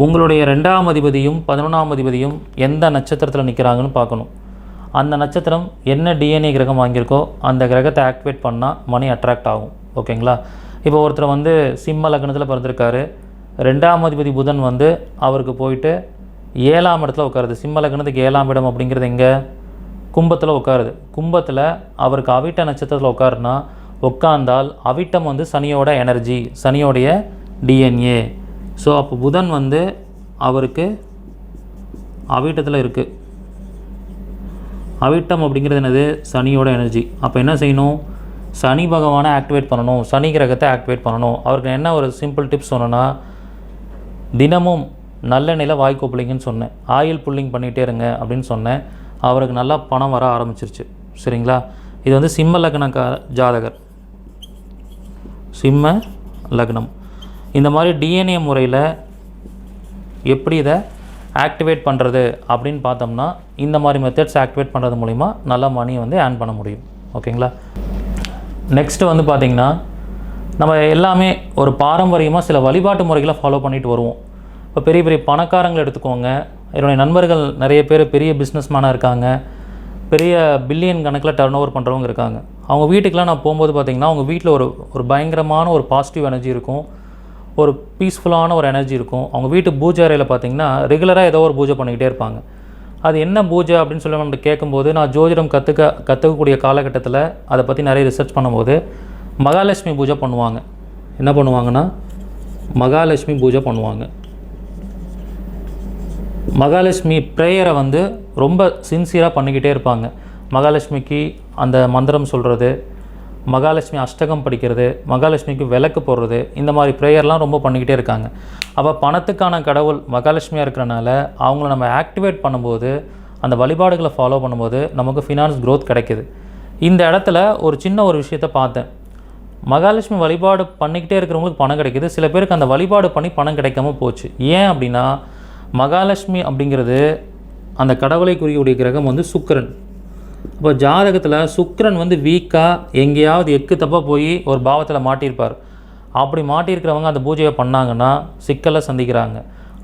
உங்களுடைய 2ஆம் அதிபதியும் 11ஆம் அதிபதியும் எந்த நட்சத்திரத்தில் நிற்கிறாங்கன்னு பார்க்கணும். அந்த நட்சத்திரம் என்ன டிஎன்ஏ கிரகம் வாங்கியிருக்கோ அந்த கிரகத்தை ஆக்டிவேட் பண்ணால் மணி அட்ராக்ட் ஆகும். ஓகேங்களா? இப்போ ஒருத்தர் வந்து சிம்ம லக்னத்தில் பிறந்திருக்காரு, 2ஆம் அதிபதி புதன் வந்து அவருக்கு போயிட்டு 7ஆம் இடத்துல உட்காருது. சிம்ம லக்னத்துக்கு 7ஆம் இடம் அப்படிங்கிறது எங்கே? கும்பத்தில் உட்காருது. கும்பத்தில் அவருக்கு அவிட்ட நட்சத்திரத்தில் உட்காருனா உட்கார்ந்தால் அவிட்டம் வந்து சனியோட எனர்ஜி, சனியோடைய டிஎன்ஏ. ஸோ அப்போ புதன் வந்து அவருக்கு அவிட்டத்தில் இருக்குது. அவிட்டம் அப்படிங்கிறது என்னது? சனியோட எனர்ஜி. அப்போ என்ன செய்யணும்? சனி பகவானை ஆக்டிவேட் பண்ணணும், சனி கிரகத்தை ஆக்டிவேட் பண்ணணும். அவருக்கு என்ன ஒரு சிம்பிள் டிப்ஸ் சொன்னேன்னா, தினமும் நல்லெண்ணெயில் வாய் கொப்பளிங்கன்னு சொன்னேன், ஆயில் புல்லிங் பண்ணிகிட்டே இருங்க அப்படின்னு சொன்னேன். அவருக்கு நல்லா பணம் வர ஆரம்பிச்சிருச்சு. சரிங்களா? இது வந்து சிம்ம லக்னக்கார ஜாதகர், சிம்ம லக்னம். இந்த மாதிரி டிஎன்ஏ முறையில் எப்படி இதை ஆக்டிவேட் பண்ணுறது அப்படின்னு பார்த்தோம்னா, இந்த மாதிரி மெத்தட்ஸ் ஆக்டிவேட் பண்ணுறது மூலிமா நல்லா மணி வந்து ஏர்ன் பண்ண முடியும். ஓகேங்களா? நெக்ஸ்ட்டு வந்து பார்த்திங்கன்னா நம்ம எல்லாமே ஒரு பாரம்பரியமாக சில வழிபாட்டு முறைகளை ஃபாலோ பண்ணிட்டு வருவோம். இப்போ பெரிய பெரிய பணக்காரங்களை எடுத்துக்கோங்க. என்னுடைய நண்பர்கள் நிறைய பேர் பெரிய பிஸ்னஸ்மேனாக இருக்காங்க, பெரிய பில்லியன் கணக்கில் டர்ன் ஓவர் பண்ணுறவங்க இருக்காங்க. அவங்க வீட்டுக்கெலாம் நான் போகும்போது பார்த்திங்கன்னா அவங்க வீட்டில் ஒரு பயங்கரமான ஒரு பாசிட்டிவ் எனர்ஜி இருக்கும், ஒரு பீஸ்ஃபுல்லான ஒரு எனர்ஜி இருக்கும். அவங்க வீட்டு பூஜை அறையில் பார்த்திங்கன்னா ரெகுலராக ஏதோ ஒரு பூஜை பண்ணிக்கிட்டே இருப்பாங்க. அது என்ன பூஜை அப்படின்னு சொல்லி நம்ம கேட்கும்போது, நான் ஜோதிடம் கற்றுக்கக்கூடிய காலகட்டத்தில் அதை பற்றி நிறைய ரிசர்ச் பண்ணும்போது மகாலட்சுமி பூஜை பண்ணுவாங்க. என்ன பண்ணுவாங்கன்னா மகாலட்சுமி பூஜை பண்ணுவாங்க. மகாலட்சுமி ப்ரேயரை வந்து ரொம்ப சின்சியராக பண்ணிக்கிட்டே இருப்பாங்க. மகாலட்சுமிக்கு அந்த மந்திரம் சொல்கிறது, மகாலட்சுமி அஷ்டகம் படிக்கிறது, மகாலட்சுமிக்கு விளக்கு போடுறது, இந்த மாதிரி ப்ரேயர்லாம் ரொம்ப பண்ணிக்கிட்டே இருக்காங்க. அப்போ பணத்துக்கான கடவுள் மகாலட்சுமியாக இருக்கிறனால அவங்கள நம்ம ஆக்டிவேட் பண்ணும்போது, அந்த வழிபாடுகளை ஃபாலோ பண்ணும்போது நமக்கு ஃபினான்ஸ் க்ரோத் கிடைக்கிது. இந்த இடத்துல ஒரு சின்ன ஒரு விஷயத்தை பார்த்தேன். மகாலட்சுமி வழிபாடு பண்ணிக்கிட்டே இருக்கிறவங்களுக்கு பணம் கிடைக்கிது, சில பேருக்கு அந்த வழிபாடு பண்ணி பணம் கிடைக்காம போச்சு. ஏன் அப்படின்னா மகாலட்சுமி அப்படிங்கிறது அந்த கடவுளை குறிக்கக்கூடிய கிரகம் வந்து சுக்கிரன். இப்போ ஜாதகத்தில் சுக்கிரன் வந்து வீக்காக எங்கேயாவது எக்கு தப்பாக போய் ஒரு பாவத்தில் மாட்டியிருப்பார். அப்படி மாட்டியிருக்கிறவங்க அந்த பூஜையை பண்ணாங்கன்னா சிக்கலை சந்திக்கிறாங்க.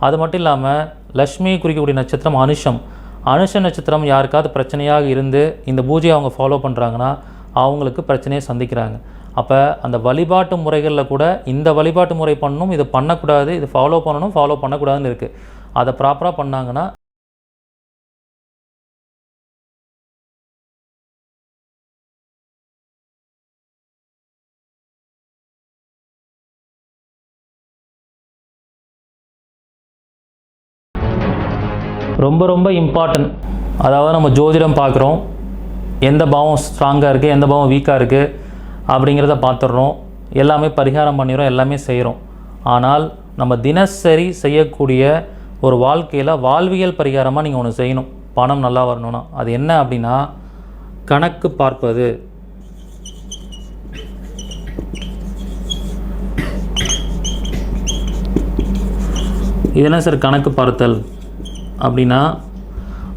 அது மட்டும் இல்லாமல் லக்ஷ்மி குறிக்கக்கூடிய நட்சத்திரம் அனுஷம். அனுஷ நட்சத்திரம் யாருக்காவது பிரச்சனையாக இருந்து இந்த பூஜையை அவங்க ஃபாலோ பண்ணுறாங்கன்னா அவங்களுக்கு பிரச்சனையை சந்திக்கிறாங்க. அப்போ அந்த வழிபாட்டு முறைகளில் கூட இந்த வழிபாட்டு முறை பண்ணணும், இதை பண்ணக்கூடாது, இது ஃபாலோ பண்ணணும், ஃபாலோ பண்ணக்கூடாதுன்னு இருக்குது. அதை ப்ராப்பராக பண்ணாங்கன்னா ரொம்ப ரொம்ப இம்பார்ட்டன்ட். அதாவது நம்ம ஜோதிடம் பார்க்குறோம், எந்த பாவம் ஸ்ட்ராங்காக இருக்குது, எந்த பாவம் வீக்காக இருக்குது அப்படிங்கிறத பார்த்துடுறோம், எல்லாமே பரிகாரம் பண்ணிடுறோம், எல்லாமே செய்கிறோம். ஆனால் நம்ம தினசரி செய்யக்கூடிய ஒரு வாழ்க்கையில் வாழ்வியல் பரிகாரமாக நீங்கள் ஒன்று செய்யணும், பணம் நல்லா வரணும்னா. அது என்ன அப்படின்னா கணக்கு பார்ப்பது. இது என்ன சார் கணக்கு பார்த்தல் அப்படின்னா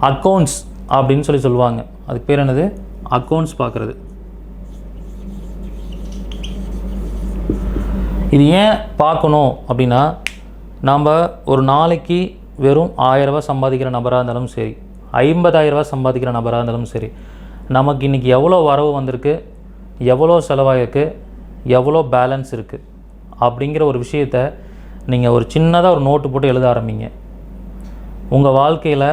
அக்கௌண்ட்ஸ் அப்படின்னு சொல்லுவாங்க. அதுக்கு பேர் என்னது? அக்கௌண்ட்ஸ் பார்க்குறது. இது ஏன் பார்க்கணும் அப்படின்னா, நாம் ஒரு நாளைக்கு வெறும் 1000 ரூபா சம்பாதிக்கிற நபராக இருந்தாலும் சரி, 50,000 ரூபா சம்பாதிக்கிற நபராக இருந்தாலும் சரி, நமக்கு இன்றைக்கி எவ்வளோ வரவு வந்திருக்கு, எவ்வளோ செலவாகிருக்கு, எவ்வளோ பேலன்ஸ் இருக்குது அப்படிங்கிற ஒரு விஷயத்தை நீங்கள் ஒரு சின்னதாக ஒரு நோட்டு போட்டு எழுத ஆரம்பிங்க. உங்கள் வாழ்க்கையில்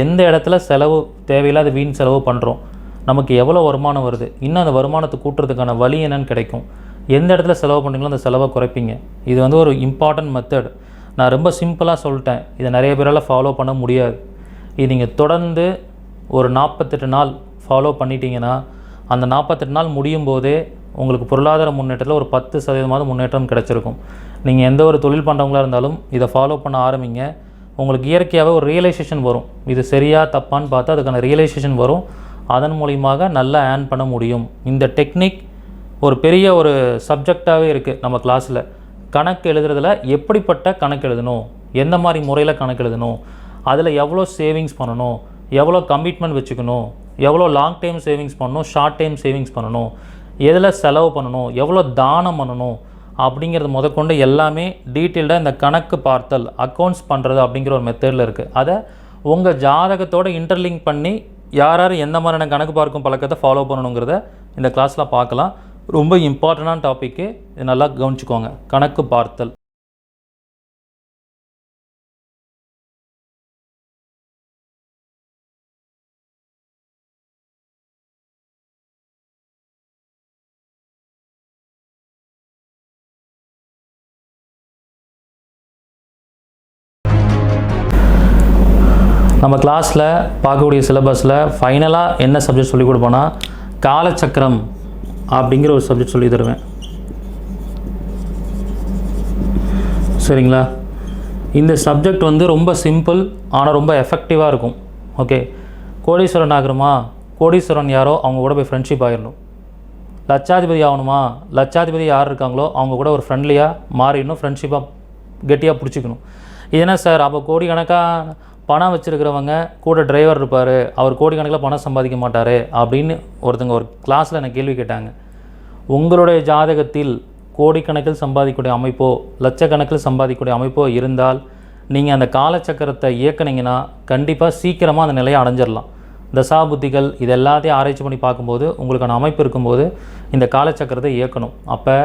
எந்த இடத்துல செலவு தேவையில்லாத வீண் செலவு பண்ணுறோம், நமக்கு எவ்வளோ வருமானம் வருது, இன்னும் அந்த வருமானத்தை கூட்டுறதுக்கான வழி என்னன்னு கிடைக்கும், எந்த இடத்துல செலவு பண்ணுறீங்களோ அந்த செலவை குறைப்பீங்க. இது வந்து ஒரு இம்பார்ட்டன்ட் மெத்தட். நான் ரொம்ப சிம்பிளாக சொல்லிட்டேன், இதை நிறைய பேரால் ஃபாலோ பண்ண முடியாது. இது நீங்கள் தொடர்ந்து ஒரு 48 நாள் ஃபாலோ பண்ணிட்டீங்கன்னா அந்த 48 நாள் முடியும் போதே உங்களுக்கு பொருளாதார முன்னேற்றத்தில் ஒரு 10% முன்னேற்றம் கிடச்சிருக்கும். நீங்கள் எந்த ஒரு தொழில் பண்ணுறவங்களா இருந்தாலும் இதை ஃபாலோ பண்ண ஆரம்பிங்க. உங்களுக்கு இயற்கையாகவே ஒரு ரியலைசேஷன் வரும், இது சரியா தப்பான்னு பார்த்து அதுக்கான ரியலைசேஷன் வரும். அதன் மூலியமாக நல்லா ஏர்ன் பண்ண முடியும். இந்த டெக்னிக் ஒரு பெரிய ஒரு சப்ஜெக்டாகவே இருக்குது நம்ம கிளாஸில். கணக்கு எழுதுறதுல எப்படிப்பட்ட கணக்கு எழுதணும், எந்த மாதிரி முறையில் கணக்கு எழுதணும், அதில் எவ்வளோ சேவிங்ஸ் பண்ணணும், எவ்வளோ கமிட்மெண்ட் வச்சுக்கணும், எவ்வளோ லாங் டைம் சேவிங்ஸ் பண்ணணும், ஷார்ட் டைம் சேவிங்ஸ் பண்ணணும், எதில் செலவு பண்ணணும், எவ்வளோ தானம் பண்ணணும் அப்படிங்கிறது முதற்கொண்டு எல்லாமே டீட்டெயில்டாக இந்த கணக்கு பார்த்தல் அக்கௌண்ட்ஸ் பண்ணுறது அப்படிங்கிற ஒரு மெத்தடில் இருக்குது. அதை உங்கள் ஜாதகத்தோடு இன்டர்லிங்க் பண்ணி யார் யார் எந்த மாதிரியான கணக்கு பார்க்கும் பழக்கத்தை ஃபாலோ பண்ணணுங்கிறத இந்த கிளாஸில் பார்க்கலாம். ரொம்ப இம்பார்ட்டண்டான டாப்பிக்கு, இது நல்லா கவனிச்சுக்கோங்க. கணக்கு பார்த்தல். நம்ம கிளாஸில் பார்க்கக்கூடிய சிலபஸில் ஃபைனலாக என்ன சப்ஜெக்ட் சொல்லிக் கொடுப்போன்னா காலச்சக்கரம் அப்படிங்கிற ஒரு சப்ஜெக்ட் சொல்லி தருவேன். சரிங்களா? இந்த சப்ஜெக்ட் வந்து ரொம்ப சிம்பிள் ஆனால் ரொம்ப எஃபெக்டிவாக இருக்கும். ஓகே, கோடீஸ்வரன் ஆகணுமா, கோடீஸ்வரன் யாரோ அவங்க கூட போய் ஃப்ரெண்ட்ஷிப் ஆகிடணும். லட்சாதிபதி ஆகணுமா, லட்சாதிபதி யார் இருக்காங்களோ அவங்க கூட ஒரு ஃப்ரெண்ட்லியாக மாறிடணும், ஃப்ரெண்ட்ஷிப்பாக கெட்டியாக பிடிச்சிக்கணும். ஏன்னா சார் அப்போ கோடிக்கணக்காக பணம் வச்சுருக்கிறவங்க கூட டிரைவர் இருப்பார், அவர் கோடிக்கணக்கில் பணம் சம்பாதிக்க மாட்டார் அப்படின்னு ஒருத்தங்க ஒரு கிளாஸில் எனக்கு கேள்வி கேட்டாங்க. உங்களுடைய ஜாதகத்தில் கோடிக்கணக்கில் சம்பாதிக்கக்கூடிய அமைப்போ லட்சக்கணக்கில் சம்பாதிக்கக்கூடிய அமைப்போ இருந்தால் நீங்கள் அந்த காலச்சக்கரத்தை இயக்குனீங்கன்னா கண்டிப்பாக சீக்கிரமாக அந்த நிலையை அடைஞ்சிடலாம். தசாபுத்திகள் இது எல்லாத்தையும் ஆராய்ச்சி பண்ணி பார்க்கும்போது உங்களுக்கான அமைப்பு இருக்கும்போது இந்த காலச்சக்கரத்தை இயக்கணும். அப்போ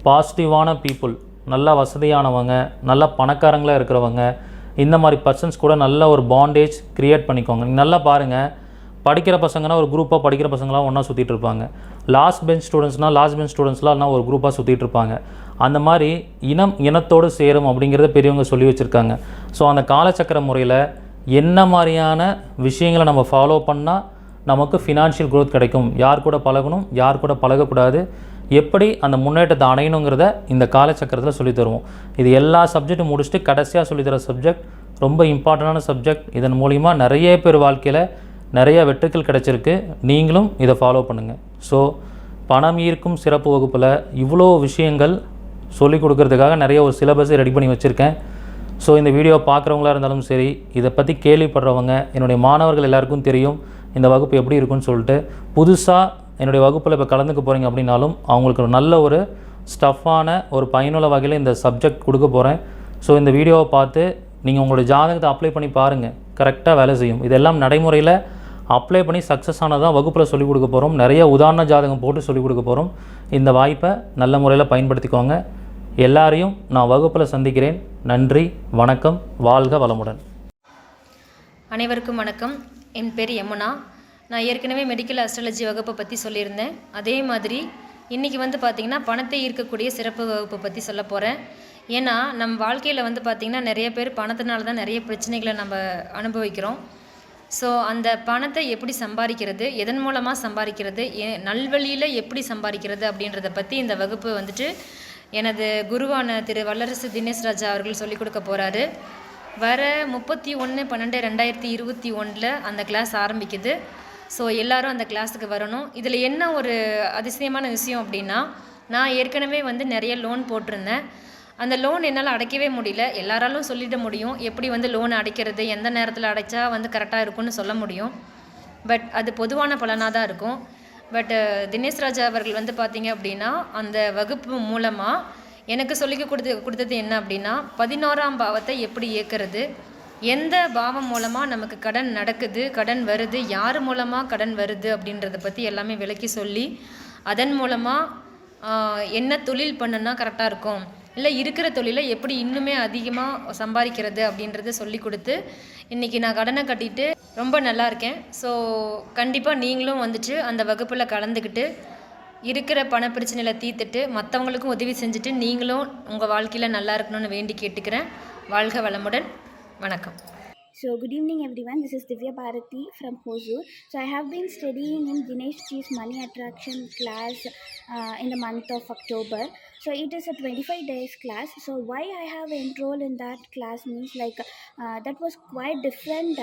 பாசிட்டிவான பீப்புள், நல்ல வசதியானவங்க, நல்ல பணக்காரங்களாக இருக்கிறவங்க, இந்த மாதிரி பர்சன்ஸ் கூட நல்ல ஒரு பாண்டேஜ் க்ரியேட் பண்ணிக்கோங்க. நீங்கள் நல்லா பாருங்கள், படிக்கிற பசங்கன்னா ஒரு குரூப்பாக படிக்கிற பசங்களாம் ஒன்றா சுற்றிட்டு இருப்பாங்க. லாஸ்ட் பெஞ்ச் ஸ்டூடெண்ட்ஸ்லாம் ஒரு குரூப்பாக சுற்றிட்டு இருப்பாங்க. அந்த மாதிரி இனத்தோடு சேரும் அப்படிங்கிறத பெரியவங்க சொல்லி வச்சுருக்காங்க. ஸோ அந்த காலச்சக்கர முறையில் என்ன மாதிரியான விஷயங்களை நம்ம ஃபாலோ பண்ணால் நமக்கு ஃபினான்ஷியல் க்ரோத் கிடைக்கும், யார் கூட பழகணும், யார் கூட பழகக்கூடாது, எப்படி அந்த முன்னேற்றத்தை அடையணுங்கிறத இந்த காலச்சக்கரத்தில் சொல்லி தருவோம். இது எல்லா சப்ஜெக்ட்டும் முடிச்சுட்டு கடைசியாக சொல்லித்தர சப்ஜெக்ட் ரொம்ப இம்பார்ட்டண்டான சப்ஜெக்ட். இதன் மூலிமா நிறைய பேர் வாழ்க்கையில் நிறைய வெற்றிகள் கிடைச்சிருக்கு. நீங்களும் இதை ஃபாலோ பண்ணுங்கள். ஸோ பணம் ஈர்க்கும் சிறப்பு வகுப்பில் இவ்வளோ விஷயங்கள் சொல்லிக் கொடுக்கறதுக்காக நிறைய ஒரு சிலபஸை ரெடி பண்ணி வச்சுருக்கேன். ஸோ இந்த வீடியோ பார்க்குறவங்களா இருந்தாலும் சரி, இதை பற்றி கேள்விப்படுறவங்க, என்னுடைய மாணவர்கள் எல்லாருக்கும் தெரியும் இந்த வகுப்பு எப்படி இருக்குன்னு சொல்லிட்டு. புதுசாக என்னுடைய வகுப்பில் இப்போ கலந்துக்க போகிறீங்க அப்படின்னாலும் அவங்களுக்கு ஒரு நல்ல ஒரு ஸ்டஃப்பான ஒரு பயனுள்ள வகையில் இந்த சப்ஜெக்ட் கொடுக்க போகிறேன். ஸோ இந்த வீடியோவை பார்த்து நீங்கள் உங்களுடைய ஜாதகத்தை அப்ளை பண்ணி பாருங்கள், கரெக்டாக வேலை செய்யும். இதெல்லாம் நடைமுறையில் அப்ளை பண்ணி சக்ஸஸ் ஆனதான் வகுப்பில் சொல்லிக் கொடுக்க போகிறோம். நிறைய உதாரண ஜாதகம் போட்டு சொல்லிக் கொடுக்க போகிறோம். இந்த வாய்ப்பை நல்ல முறையில் பயன்படுத்திக்கோங்க. எல்லாரையும் நான் வகுப்பில் சந்திக்கிறேன். நன்றி, வணக்கம், வாழ்க வளமுடன். அனைவருக்கும் வணக்கம். என் பேர் யமுனா. நான் ஏற்கனவே மெடிக்கல் அஸ்ட்ராலஜி வகுப்பை பற்றி சொல்லியிருந்தேன். அதே மாதிரி இன்றைக்கி பார்த்திங்கன்னா பணத்தை ஈர்க்கக்கூடிய சிறப்பு வகுப்பை பற்றி சொல்ல போகிறேன். ஏன்னா நம்ம வாழ்க்கையில் பார்த்திங்கன்னா நிறைய பேர் பணத்தினால தான் நிறைய பிரச்சனைகளை நம்ம அனுபவிக்கிறோம். ஸோ அந்த பணத்தை எப்படி சம்பாதிக்கிறது, எதன் மூலமாக சம்பாதிக்கிறது, நல்வழியில் எப்படி சம்பாதிக்கிறது அப்படின்றத பற்றி இந்த வகுப்பு எனது குருவான திரு வல்லரசு தினேஷ் ராஜா அவர்கள் சொல்லிக் கொடுக்க போகிறாரு. வர 31/12/2021 அந்த கிளாஸ் ஆரம்பிக்குது. ஸோ எல்லோரும் அந்த கிளாஸுக்கு வரணும். இதில் என்ன ஒரு அதிசயமான விஷயம் அப்படின்னா, நான் ஏற்கனவே நிறைய லோன் போட்டிருந்தேன். அந்த லோன் என்னால் அடைக்கவே முடியல. எல்லாராலும் சொல்லிட முடியும் எப்படி லோன் அடைக்கிறது, எந்த நேரத்தில் அடைச்சா கரெக்டாக இருக்கும்னு சொல்ல முடியும். பட் அது பொதுவான பலனாக தான் இருக்கும். பட் தினேஷ் ராஜா அவர்கள் பார்த்தீங்க அப்படின்னா அந்த வகுப்பு மூலமாக எனக்கு சொல்லிக் கொடுத்தது என்ன அப்படின்னா, 11ஆம் பாவத்தை எப்படி இயக்கிறது, எந்த பாவம் மூலமாக நமக்கு கடன் நடக்குது, கடன் வருது, யார் மூலமாக கடன் வருது அப்படின்றத பற்றி எல்லாமே விளக்கி சொல்லி, அதன் மூலமாக என்ன தொழில் பண்ணுன்னா கரெக்டாக இருக்கும், இல்லை இருக்கிற தொழிலை எப்படி இன்னுமே அதிகமாக சம்பாதிக்கிறது அப்படின்றத சொல்லி கொடுத்து இன்றைக்கி நான் கடனை கட்டிட்டு ரொம்ப நல்லா இருக்கேன். ஸோ கண்டிப்பாக நீங்களும் அந்த வகுப்பில் கலந்துக்கிட்டு இருக்கிற பண பிரச்சனையில் தீர்த்துட்டு மற்றவங்களுக்கும் உதவி செஞ்சுட்டு நீங்களும் உங்கள் வாழ்க்கையில் நல்லா இருக்கணும்னு வேண்டி கேட்டுக்கிறேன். வாழ்க வளமுடன். வணக்கம். So good evening everyone, this is Divya Bharati from Hosur. So I have been studying in Dinesh G's money attraction class in the month of October. So it is a 25 days class. So why I have enrolled in that class means that was quite different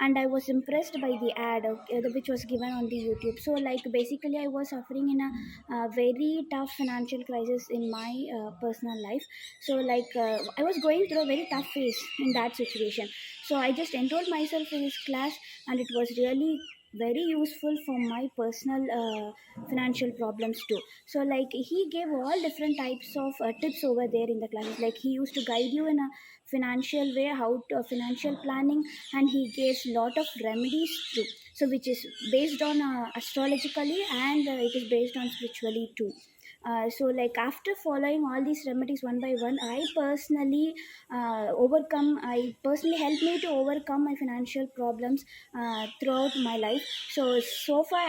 and I was impressed by the ad which was given on the YouTube. So basically I was suffering in a very tough financial crisis in my personal life. So I was going through a very tough phase in that situation. So I just enrolled myself in his class and it was really very useful for my personal financial problems too. So he gave all different types of tips over there in the classes. He used to guide you in a financial way, how to financial planning, and he gave lot of remedies too. So which is based on astrologically and it is based on spiritually too. So after following all these remedies one by one, I personally helped me to overcome my financial problems throughout my life. So far I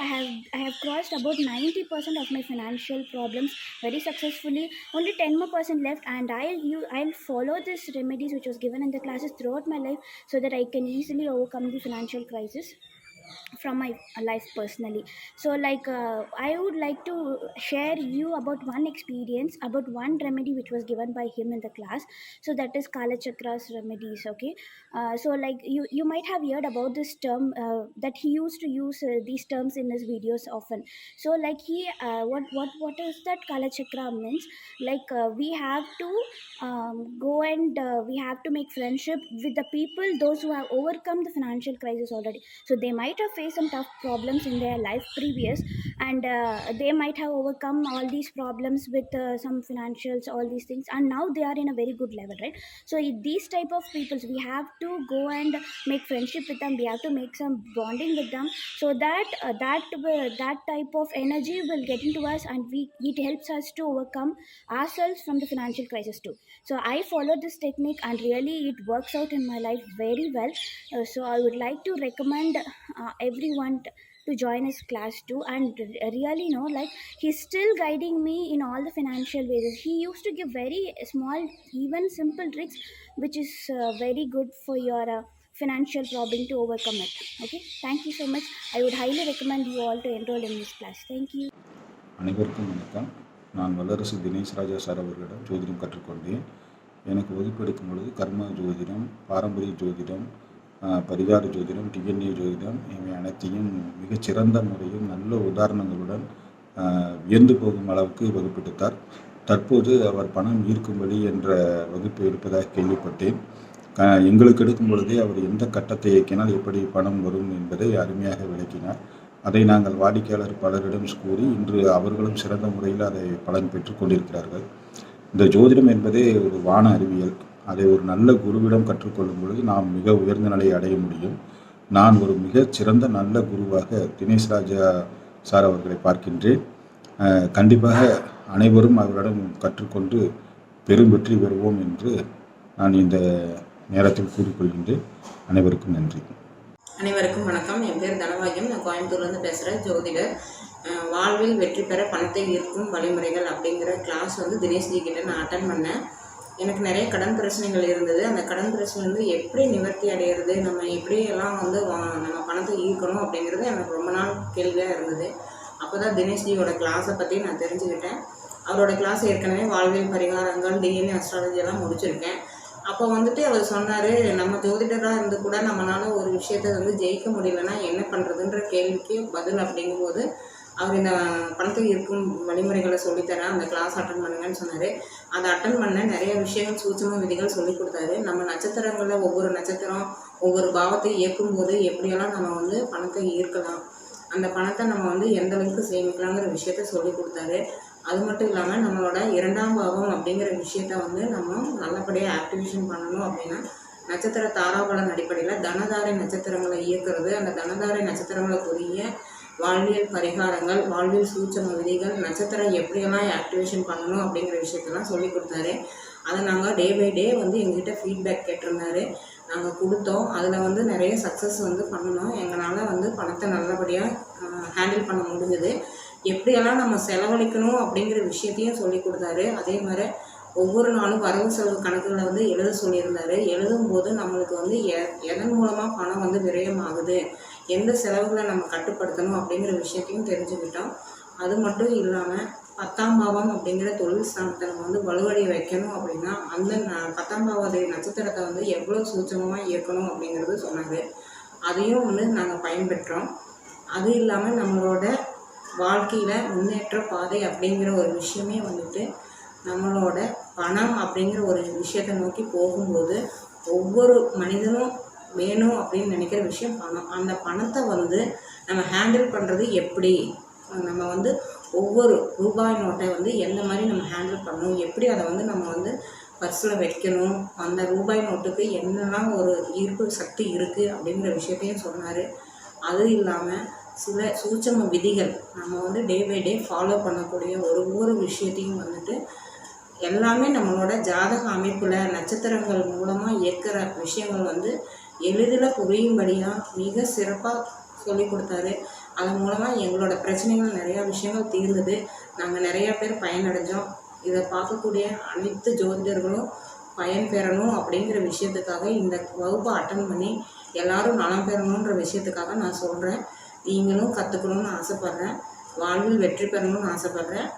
have crossed about 90% of my financial problems very successfully. Only 10% left, and I'll follow these remedies which was given in the classes throughout my life so that I can easily overcome the financial crisis from my life personally. So I would like to share you about one experience about one remedy which was given by him in the class. So that is Kalachakras remedies. Okay, so you might have heard about this term that he used to use these terms in his videos often. So he what is that Kalachakra means? We have to go and we have to make friendship with the people, those who have overcome the financial crisis already. So they might might have faced some tough problems in their life previous, and they might have overcome all these problems with some financials, all these things, and now they are in a very good level, right? So these type of peoples, we have to go and make friendship with them, we have to make some bonding with them, so that that type of energy will get into us, and it helps us to overcome ourselves from the financial crisis too. So I followed this technique, and really it works out in my life very well. So I would like to recommend everyone to join his class too, and really like he's still guiding me in all the financial ways. He used to give very small, even simple tricks, which is very good for your financial problem to overcome it. Okay, thank you so much. I would highly recommend you all to enroll in this class. Thank you. அனைவருக்கும் வணக்கம். நான் வல்லரசு தினேஷ் ராஜா sir அவர்களிடம் ஜோதிடம் கற்றுக்கொண்டேன். எனக்கு வகுப்பு எடுக்கும் பொழுது கர்மா ஜோதிடம், பாரம்பரிய ஜோதிடம், பரிகார ஜோதிடம், டிஎன்ஏ ஜோதிடம் இவை அனைத்தையும் மிகச்சிறந்த முறையில் நல்ல உதாரணங்களுடன் வியந்து போகும் அளவுக்கு வகுப்பெடுத்தார். தற்போது அவர் பணம் ஈர்க்கும்படி என்ற வகுப்பு எடுப்பதாக கேள்விப்பட்டேன். எங்களுக்கு எடுக்கும் பொழுதே அவர் எந்த கட்டத்தை இயக்கினால் எப்படி பணம் வரும் என்பதை அருமையாக விளக்கினார். அதை நாங்கள் வாடிக்கையாளர் பலரிடம் கூறி இன்று அவர்களும் சிறந்த முறையில் அதை பலன் பெற்று கொண்டிருக்கிறார்கள். இந்த ஜோதிடம் என்பதே ஒரு வான அறிவியல். அதை ஒரு நல்ல குருவிடம் கற்றுக்கொள்ளும் பொழுது நாம் மிக உயர்ந்த நிலையை அடைய முடியும். நான் ஒரு மிகச் சிறந்த நல்ல குருவாக தினேஷ் ராஜா சார் அவர்களை பார்க்கின்றேன். கண்டிப்பாக அனைவரும் அவரிடம் கற்றுக்கொண்டு பெரும் வெற்றி பெறுவோம் என்று நான் இந்த நேரத்தில் கூறிக்கொள்கின்றேன். அனைவருக்கும் நன்றி. அனைவருக்கும் வணக்கம். என் பேர் தனபாகியம். நான் கோயம்புத்தூர்லேருந்து பேசுகிறேன். ஜோதிடர். வாழ்வில் வெற்றி பெற பணத்தை ஈர்க்கும் வழிமுறைகள் அப்படிங்கிற கிளாஸ் தினேஷ்ஜி கிட்ட நான் அட்டன் பண்ணேன். எனக்கு நிறைய கடன் பிரச்சனைகள் இருந்தது. அந்த கடன் பிரச்சனை எப்படி நிவர்த்தி அடைகிறது, நம்ம எப்படியெல்லாம் நம்ம பணத்தை ஈர்க்கணும் அப்படிங்கிறது எனக்கு ரொம்ப நாள் கேள்வியாக இருந்தது. அப்போ தான் தினேஷ்ஜியோட கிளாஸை பற்றி நான் தெரிஞ்சுக்கிட்டேன். அவரோட கிளாஸ் ஏற்கனவே வாழ்வியல் பரிகாரங்கள், டிஎன்ஏ அஸ்ட்ராலஜி எல்லாம் முடிச்சிருக்கேன். அப்போ அவர் சொன்னார், நம்ம ஜோதிடராக இருந்து கூட நம்மளால் ஒரு விஷயத்தை ஜெயிக்க முடியலன்னா என்ன பண்ணுறதுன்ற கேள்விக்கு பதில் அப்படிங்கும்போது அவர் இந்த பணத்தை ஈர்க்கும் வழிமுறைகளை சொல்லித்தரேன், அந்த கிளாஸ் அட்டன் பண்ணுங்கன்னு சொன்னார். அதை அட்டன் பண்ண நிறைய விஷயங்கள், சூட்சும விதிகள் சொல்லி கொடுத்தாரு. நம்ம நட்சத்திரங்களில் ஒவ்வொரு நட்சத்திரம் ஒவ்வொரு பாவத்தை இயக்கும்போது எப்படியெல்லாம் நம்ம பணத்தை ஈர்க்கலாம், அந்த பணத்தை நம்ம எந்த அளவுக்கு சேமிக்கலாங்கிற விஷயத்த சொல்லி கொடுத்தாரு. அது மட்டும் இல்லாமல் நம்மளோட 2ஆம் பாவம் அப்படிங்கிற விஷயத்த நம்ம நல்லபடியாக ஆக்டிவேஷன் பண்ணணும் அப்படின்னா நட்சத்திர தாராபலன் அடிப்படையில் தனதாரை நட்சத்திரங்களை இயக்கிறது, அந்த தனதாரை நட்சத்திரங்களுக்குரிய வாழ்வியல் பரிகாரங்கள், வாழ்வியல் சூட்சும விதிகள், நட்சத்திரம் எப்படியெல்லாம் ஆக்டிவேஷன் பண்ணணும் அப்படிங்கிற விஷயத்தெல்லாம் சொல்லி கொடுத்தாரு. அதை நாங்கள் டே பை டே எங்ககிட்ட ஃபீட்பேக் கேட்டிருந்தாரு. நாங்கள் கொடுத்தோம். அதில் நிறைய சக்ஸஸ் பண்ணணும். எங்களால் பணத்தை நல்லபடியாக ஹேண்டில் பண்ண முடிஞ்சது. எப்படியெல்லாம் நம்ம செலவழிக்கணும் அப்படிங்கிற விஷயத்தையும் சொல்லி கொடுத்தாரு. அதே மாதிரி ஒவ்வொரு நாளும் வரவு செலவு கணக்குகளை எழுத சொல்லியிருந்தார். எழுதும்போது நம்மளுக்கு எதன் மூலமாக பணம் விரயமாகுது, எந்த செலவுகளை நம்ம கட்டுப்படுத்தணும் அப்படிங்கிற விஷயத்தையும் தெரிஞ்சுக்கிட்டோம். அது மட்டும் இல்லாமல் 10ஆம் பாவம் அப்படிங்கிற தொழில் ஸ்தானத்தை நம்ம வலுவடைய வைக்கணும் அப்படின்னா அந்த 10ஆம் பாவ நட்சத்திரத்தை எவ்வளோ சூட்சமமாக இயக்கணும் அப்படிங்கிறது சொன்னாங்க. அதையும் நாங்கள் பயன்பெற்றோம். அது இல்லாமல் நம்மளோட வாழ்க்கையில் முன்னேற்ற பாதை அப்படிங்கிற ஒரு விஷயமே நம்மளோட பணம் அப்படிங்கிற ஒரு விஷயத்தை நோக்கி போகும்போது ஒவ்வொரு மனிதனும் வேணும் அப்படின்னு நினைக்கிற விஷயம் பணம். அந்த பணத்தை நம்ம ஹேண்டில் பண்ணுறது எப்படி, நம்ம ஒவ்வொரு ரூபாய் நோட்டை எந்த மாதிரி நம்ம ஹேண்டில் பண்ணணும், எப்படி அதை நம்ம பர்ஸில் வைக்கணும், அந்த ரூபாய் நோட்டுக்கு என்னெல்லாம் ஒரு ஈர்ப்பு சக்தி இருக்குது அப்படிங்கிற விஷயத்தையும் சொன்னார். அது இல்லாமல் சில சூட்சும விதிகள் நம்ம டே பை டே ஃபாலோ பண்ணக்கூடிய ஒவ்வொரு விஷயத்தையும் எல்லாமே நம்மளோட ஜாதக அமைப்பில் நட்சத்திரங்கள் மூலமாக இயக்கிற விஷயங்கள் எளிதில் புரியும்படியாக மிக சிறப்பாக சொல்லி கொடுத்தாரு. அதன் மூலமாக எங்களோட பிரச்சனைகள் நிறையா விஷயங்கள் தீர்ந்தது. நாங்கள் நிறையா பேர் பயனடைஞ்சோம். இதை பார்க்கக்கூடிய அனைத்து ஜோதிடர்களும் பயன்பெறணும் அப்படிங்கிற விஷயத்துக்காக இந்த வகுப்பை அட்டன் பண்ணி எல்லோரும் நலம் பெறணுன்ற விஷயத்துக்காக நான் சொல்கிறேன். நீங்களும் கற்றுக்கணுன்னு ஆசைப்பட்றேன். வாழ்வில் வெற்றி பெறணும்னு ஆசைப்பட்றேன்.